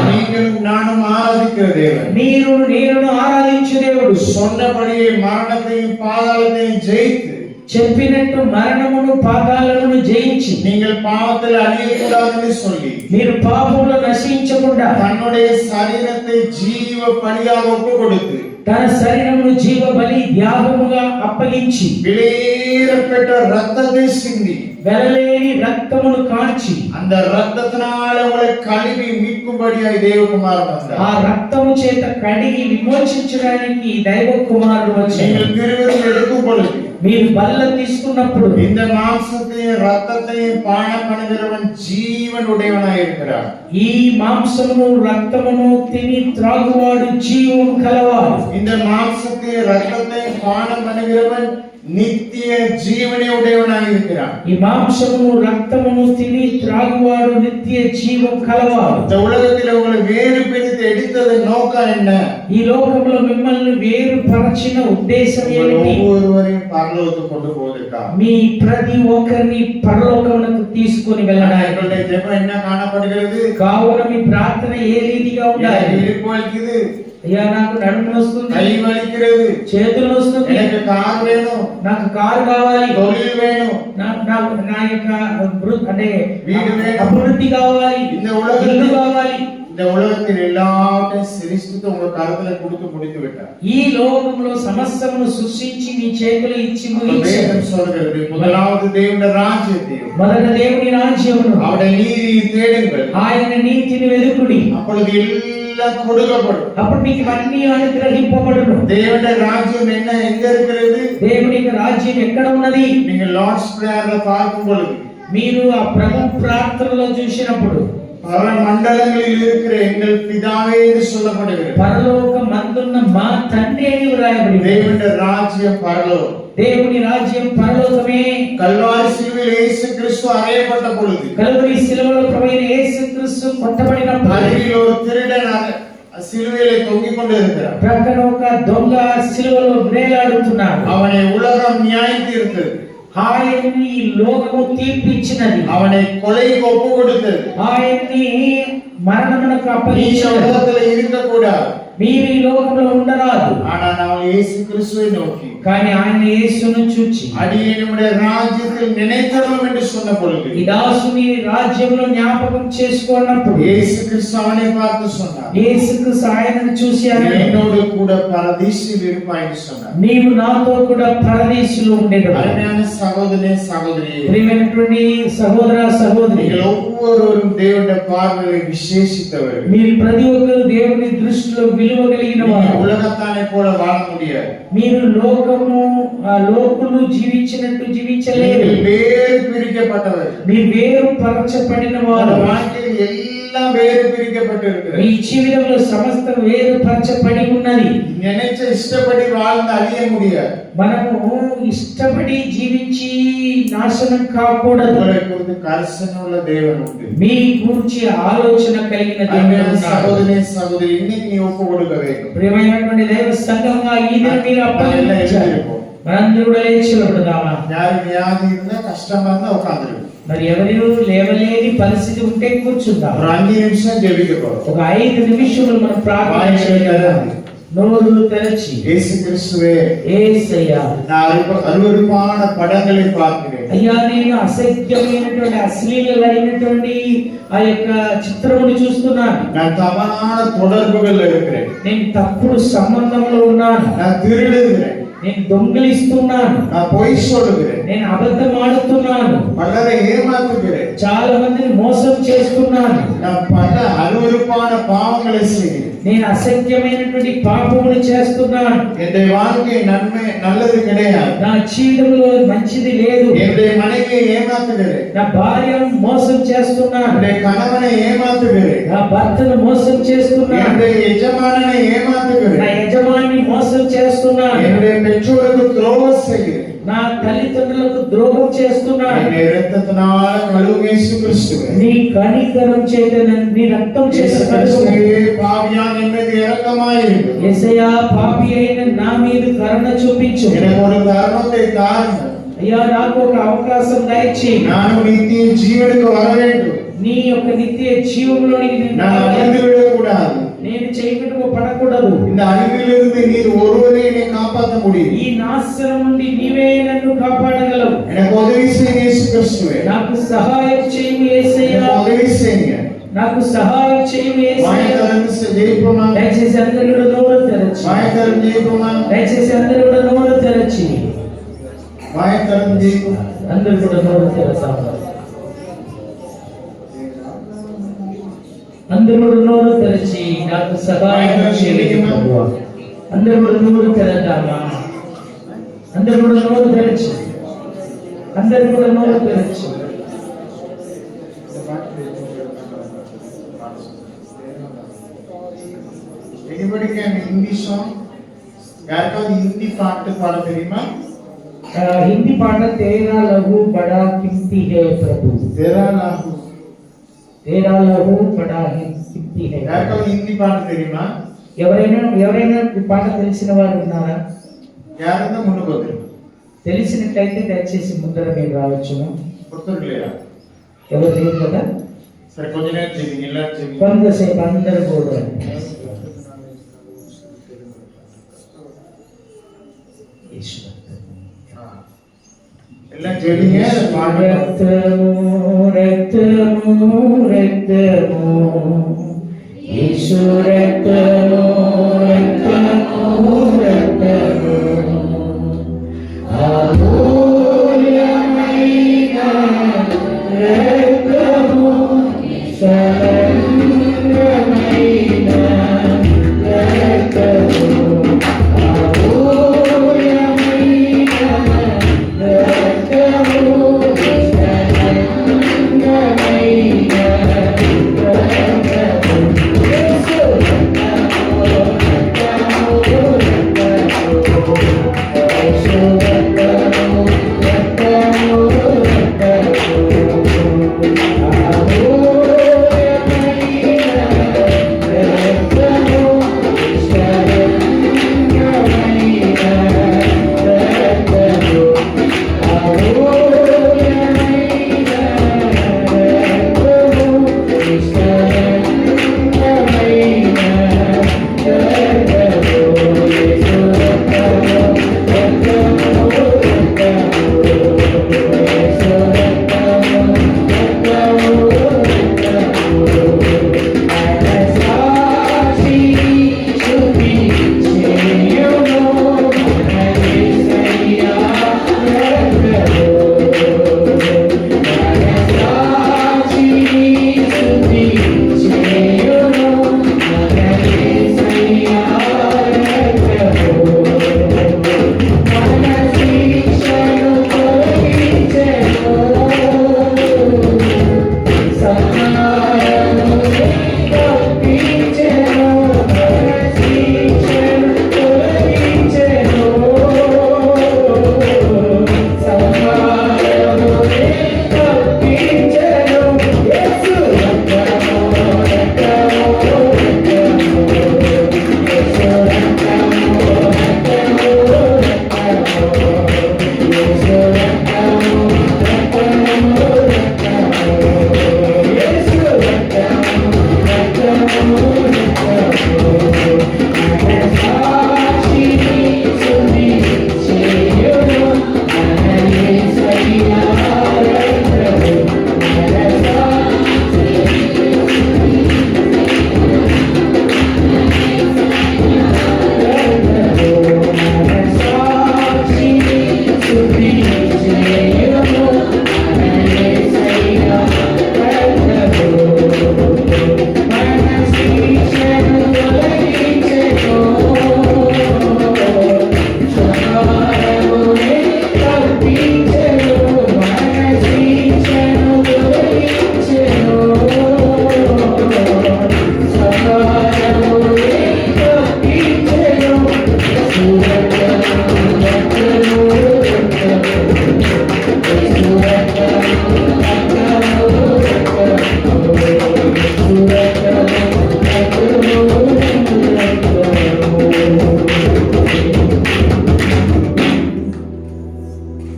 நீங்களும் நானும் ஆராதிக்கிற தேவன், మీరు నేను ఆరాధించే దేవుడు சொன்னபடியே மரணத்தையும் பாதாளத்தையும் ஜெயித்து చెప్పినట్టు మరణమును పాతాళమును జయించి நீங்கள் பாவத்தில் அழியக்கூடாதுன்னு சொல்லி మీరు పాపంలో నశించకుండా தன்னுடைய சரீரத்தை ஜீவ பலியாக ஒப்பு கொடுத்து తన శరీరమును జీవ బలి యాగముగా అప్పగించి வெளியேறப்பட்ட ரத்தத்தை சிந்தி వెలలేని రక్తమును కాచి அந்த ரத்தத்தினால உங்களை கழுவி மீட்கும்படியாய் தேவகுமாரன் ఆ வந்தார். రక్తము చేత కడిగి విమోచించడానికి దైవ కుమారుడు వచ్చాడు. நீங்கள் திருவிருந்து எடுக்கும் பொழுது మీరు బల్ల తీసుకున్నప్పుడు இந்த மாம்சத்தையும் ரத்தத்தையும் பானம் பண்ணுகிறவன் ஜீவன் உடையவனாய் இருக்கிறார். ఈ మాంసమును రక్తమును తిని త్రాగువాడు జీవం కలవాడు. இந்த மாம்சத்தையும் ரத்தத்தையும் பானம் பண்ணுகிறவன் நித்திய ஜீவனை உடையவனாய் இருக்கிறான். ఈ మాంసమును రక్తమును తిని త్రాగువాడు నిత్య జీవం కలవాడు. இந்த உலகத்தில் உங்களை வேறு பிரித்து எடுத்தது நோக்கம் என்ன? ఈ లోకంలో మిమ్మల్ని వేరు పరచిన ఉద్దేశం உங்கள் ఏమిటి? ஒவ்வொருவரையும் பரலோகத்துக்கு கொண்டு போவதற்காக. మీ ప్రతి ఒక్కరిని పరలోకమునకు తీసుకొని వెళ్ళడానికి. எங்களுடைய ஜெபம் என்ன காணப்படுகிறது? కావున మీ ప్రార్థన ఏ రీతిగా ఉండాలి? எனக்கு இடுப்பு வலிக்குது, అయ్యా నాకు నడుము వస్తుంది, கை வலிக்கிறது, చేతులు వస్తుంది, எனக்கு கார் வேணும், నాకు కారు కావాలి, தொழில் வேணும், నా యొక్క అంటే வீடு வேணும். అభివృద్ధి కావాలి, இந்த ఇల్లు உலகத்தில் కావాలి. இந்த உலகத்தில் எல்லாத்தையும் சிருஷ்டித்து உங்க கருத்துல கொடுத்து முடித்து விட்டார். ఈ లోకంలో సమస్తమును సృష్టించి మీ చేతులు ఇచ్చి ముగించాడు. வேதம் சொல்கிறது, முதலாவது தேவனுடைய ராஜ்யத்தையும் మొదట దేవుని రాజ్యమును அவருடைய நீதியை தேடுங்கள், ఆయన నీతిని వెదుకుడి, அப்பொழுது எல்லாம் கொடுக்கப்படும். అప్పుడు మీకు అన్ని అనుగ్రహింపబడును. தேவனுடைய ராஜ்யம் என்ன, எங்க இருக்கிறது? దేవుని యొక్క రాజ్యం ఎక్కడ ఉన్నది? நீங்க லார்ட்ஸ் பிரேயர்ல பார்க்கும் பொழுது మీరు ఆ ప్రభు ప్రార్థనలో చూసినప్పుడు பல மண்டலங்களில் இருக்கிற எங்கள் பிதாவே என்று சொல்லப்படுகிறது. పరలోక మందున్న మా తండ్రి అని వ్రాయబడింది. தேவனுடைய ராஜ்யம் பரலோகம். దేవుని రాజ్యం పరలోకమే. கல்வாரி சிலுவையில் இயேசு கிறிஸ்து அறையப்பட்ட பொழுது కలువరి శిలువలో ప్రభువైన యేసుక్రీస్తు కొట్టబడినప్పుడు அருகில் ஒரு திருடன் சிலுவையிலே தொங்கிக் கொண்டு இருக்கிறார். ప్రక్కన ఒక దొంగ శిలువలో వేలాడుతున్నాడు. அவனை உலகம் நியாயம் தீர்த்தது, ఆయన్ని ఈ లోకము తీర్పిచ్చినది, அவனை கொலைக்கு ஒப்பு கொடுத்தது. ఆయన్ని మరణమునకు நீ అప్పగించినది. உலகத்துல இருக்க கூடாது, మీరు ఈ లోకంలో ఉండరాదు. ஆனால் நாம் இயேசு கிறிஸ்துவை நோக்கி కానీ ఆయన యేసును చూచి அடியேனுடைய ராஜ்யத்தில் நினைத்தரும் என்று சொன்ன பொழுது ఈ దాసుని రాజ్యంలో జ్ఞాపకం చేసుకున్నప్పుడు இயேசு கிறிஸ்து அவனை பார்த்து சொன்னார், యేసుక్రీస్తు ఆయనను చూసి అన్నాడు, என்னோடு கூட பரதீசில் இருப்பாய் என்று சொன்னார். నీవు నాతో కూడా పరదేశంలో ఉండేది. அருமையான சகோதரனே சகோதரியே, ప్రియమైనటువంటి సహోదర సహోదరి, நீங்கள் ஒவ்வொருவரும் தேவனுடைய பார்வையை விசேஷித்தவர்கள். మీరు ప్రతి ఒక్కరు దేవుని దృష్టిలో విలువ కలిగిన நீங்க వారు. உலகத்தானை போல வாழ முடியாது. మీరు లోకులు జీవించినట్టు జీవించలేరు. நீங்கள் வேறு பிரிக்கப்பட்டவர். మీరు వేరు పరచబడిన உங்க వారు. வாழ்க்கையில் எல்லாம் வேறு பிரிக்கப்பட்டிருக்கிறது. మీ జీవితంలో సమస్తం వేరు పరచబడి ఉన్నది. நினைச்ச இஷ்டப்படி வாழ்ந்து அழிய முடியாது. మనము ఇష్టపడి జీవించి నాశనం కాకూడదు. உங்களை குறித்து கரிசனையுள்ள தேவன் உண்டு. మీ గురించి ఆలోచన కలిగిన దేవుడు அன்பான ఉన్నాడు. சகோதரனே சகோதரி, இன்னைக்கு நீ ஒப்பு கொடுக்க வேண்டும். ప్రియమైనటువంటి దైవ సంఘంగా ఈ దినం మీరు అప్పగించాలి. మనందరూ కూడా లేచి నిలబడదామా? யாரு வியாதி இருந்தா கஷ்டமா இருந்தா உட்கார்ந்துரு. మరి ఎవరు లేవలేని పరిస్థితి ఉంటే కూర్చుందాం. ஒரு 5 நிமிஷம் ஜெபிக்க போறோம். ఒక 5 నిమిషాలు మనం ప్రార్థన చేయాలి. నోరు తెరచి இயேசு கிறிஸ்துவே, యేసయ్యా, நான் அருவருப்பான படங்களை பார்க்கிறேன். అయ్యా, నేను అసహ్యమైనటువంటి అశ్లీలమైనటువంటి ఆ యొక్క చిత్రమును చూస్తున్నాను. நான் தவறான தொடர்புகள் இருக்கிறேன். నేను తప్పుడు సంబంధంలో ఉన్నాను. நான் திருடுகிறேன். నేను దొంగిలిస్తున్నాను. நான் பொய் சொல்லுகிறேன். నేను అబద్ధం ఆడుతున్నాను. பலரை ஏமாற்றுகிறேன். చాలా మందిని మోసం చేస్తున్నాను. நான் பல அருவருப்பான பாவங்களை செய்கிறேன். నేను అసత్యమైనటువంటి పాపములు చేస్తున్నాను. என்னுடைய வாழ்க்கை நன்மை நல்லது கிடையாது. నా జీవితంలో మంచిది లేదు. என்னுடைய மனைவியை ஏமாற்றுகிறேன். నా భార్యను మోసం చేస్తున్నాను. என்னுடைய கணவனை ஏமாற்றுகிறேன். నా భర్తను మోసం చేస్తున్నాను. என்னுடைய எஜமானனை నా ஏமாற்றுகிறேன். యజమాని మోసం చేస్తున్నాను. என்னுடைய பெற்றோருக்கு துரோகம் செய்கிறேன். నా తల్లిదండ్రులకు ద్రోహం చేస్తున్నాను. என்னை இரத்தத்தினால கழுவும் இயேசு கிறிஸ்துவே, నీ కనికరం చేత నీ రక్తం చేత இயேசு కడుగు. கிறிஸ்துவே, பாவியான என் மீது இரக்கமாயிரு. యేసయ్యా, పాపి అయిన నా మీద కరుణ చూపించు. எனக்கு ஒரு தருணத்தை தாருங்கள். అయ్యా, నాకు ఒక అవకాశం దయచేయి. நானும் நித்திய ஜீவனுக்கு வர வேண்டும். నీ యొక్క నిత్య జీవంలోనికి నేను நான் రావాలి. அழிந்து விடக்கூடாது. నేను చేయకట్టుకు పడకూడదు. இந்த அழிவிலிருந்து நீர் ஒருவரே என்னை காப்பாற்ற முடியும். ఈ నాశనం నుండి నీవే నన్ను కాపాడగలవు. எனக்கு உதவி செய்யுங்க இயேசு கிறிஸ்துவே, నాకు సహాయం చేయు యేసయ్యా. எனக்கு உதவி செய்யுங்க. నాకు సహాయం చేయు యేసయ్యా. வாயத்தரந்து ஜெயிப்போமா? దయచేసి అందరూ కూడా నోరు తెరచి, வாயத்தரந்து ஜெயிப்போமா? దయచేసి అందరూ కూడా నోరు తెరచి, வாயத்தரந்து ஜெயிப்போமா? అందరూ కూడా నోరు తెరచాలి. అందరూ కూడా నోరు తెరచి నాకు సహాయం చేయు ప్రభువా. అందరూ కూడా నోరు తెరద్దామా? అందరూ కూడా నోరు తెరచి, అందరూ కూడా నోరు తెరచి. Anybody can Hindi song? யாருக்காவது ஹிந்தி பாட்டு பாட தெரியுமா? హిందీ పాట తేరా లహు బడా కిమ్తి హై ప్రభు. तेरा लाहू. తేరా లహు బడా కిమ్తి హై. யாருக்காவது ஹிந்தி பாட்டு தெரியுமா? ఎవరైనా ఈ పాట తెలిసిన వారు ఉన్నారా? யாருன்னா முன்னுக்கு வந்துருங்க. తెలిసినట్లయితే దయచేసి ముందర మీరు రావచ్చును. ஒருத்தர் இல்லையா? ఎవరు లేరు కదా? சரி, கொஞ்ச நேரம் செய்வீங்க, எல்லாரும் செய்வீங்க. కొంతసేపు అందరూ కూడా எல்லாம் செய்வீங்க. பாட்டு రక్తము రక్తము రక్తము యేసు రక్తము రక్తము రక్తము అమూల్యమైన రక్తము సర్వమైన రక్తము అమూల్యమైన రక్తము సర్వమైన రక్తము యేసు రక్తము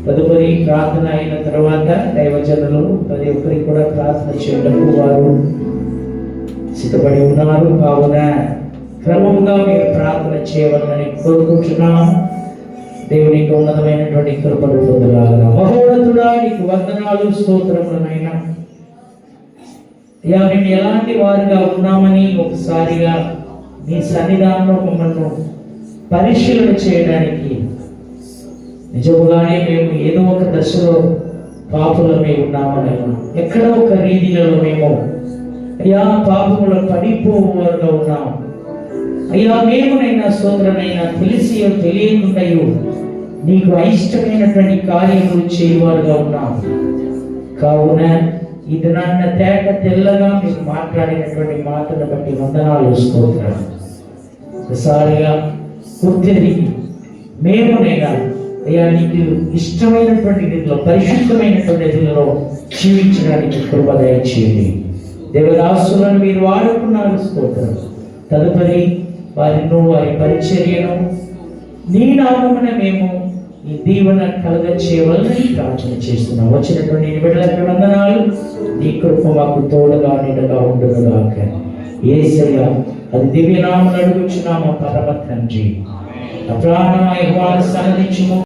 తదుపరి ప్రార్థన అయిన తర్వాత దైవజనులు ప్రతి ఒక్కరికి కూడా ప్రార్థన చేయడానికి వారు సిద్ధపడి ఉన్నారు. కావున క్రమంగా మీరు ప్రార్థన చేయవాలని కోరుకుంటున్నాం. దేవునికి ఉన్నతమైనటువంటి కృపను పొందలాగా. మహోన్నతుడా, నీకు వందనాలు, స్తోత్రములనైనా. అయ్యా, మేము ఎలాంటి వారుగా ఉన్నామని ఒకసారిగా నీ సన్నిధానంలో మమ్మల్ని పరిశీలన చేయడానికి, నిజముగానే మేము ఏదో ఒక దశలో పాపులమే ఉన్నామనైనా, ఎక్కడో ఒక రీతిలో మేము అయ్యా పాపములో పడిపోవారుగా ఉన్నాం. అయ్యా, మేమునైనా స్తోత్రనైనా తెలిసియో తెలియకుండాయో నీకు అయిష్టమైనటువంటి కార్యములు చేయవారుగా ఉన్నాం. కావున ఈ దినాన్న తేట తెల్లగా మీకు మాట్లాడినటువంటి మాటను బట్టి వందనాలు, స్తోత్రాలు. ఒకసారిగా గుర్తిరిగి మేమునైనా అయ్యా నీకు ఇష్టమైనటువంటి రీతిలో, పరిశుద్ధమైనటువంటి రీతిలో జీవించడానికి కృప దయచేయండి. దేవదాసులను మీరు వాడుకున్నారు, స్తోత్రం. తదుపరి వారి పరిచర్యను నీ నామమున మేము ఈ దీవెన కలుగ చేయవలని ప్రార్థన చేస్తున్నాం. వచ్చినటువంటి బిడ్డలకు వందనాలు. నీ కృప మాకు తోడుగా నిండుగా ఉండుగాక. యేసయ్య, అది దివ్యనామమున అడుగుచున్నాము పరమ తండ్రి. ప్రాణమయ సన్నదించుము.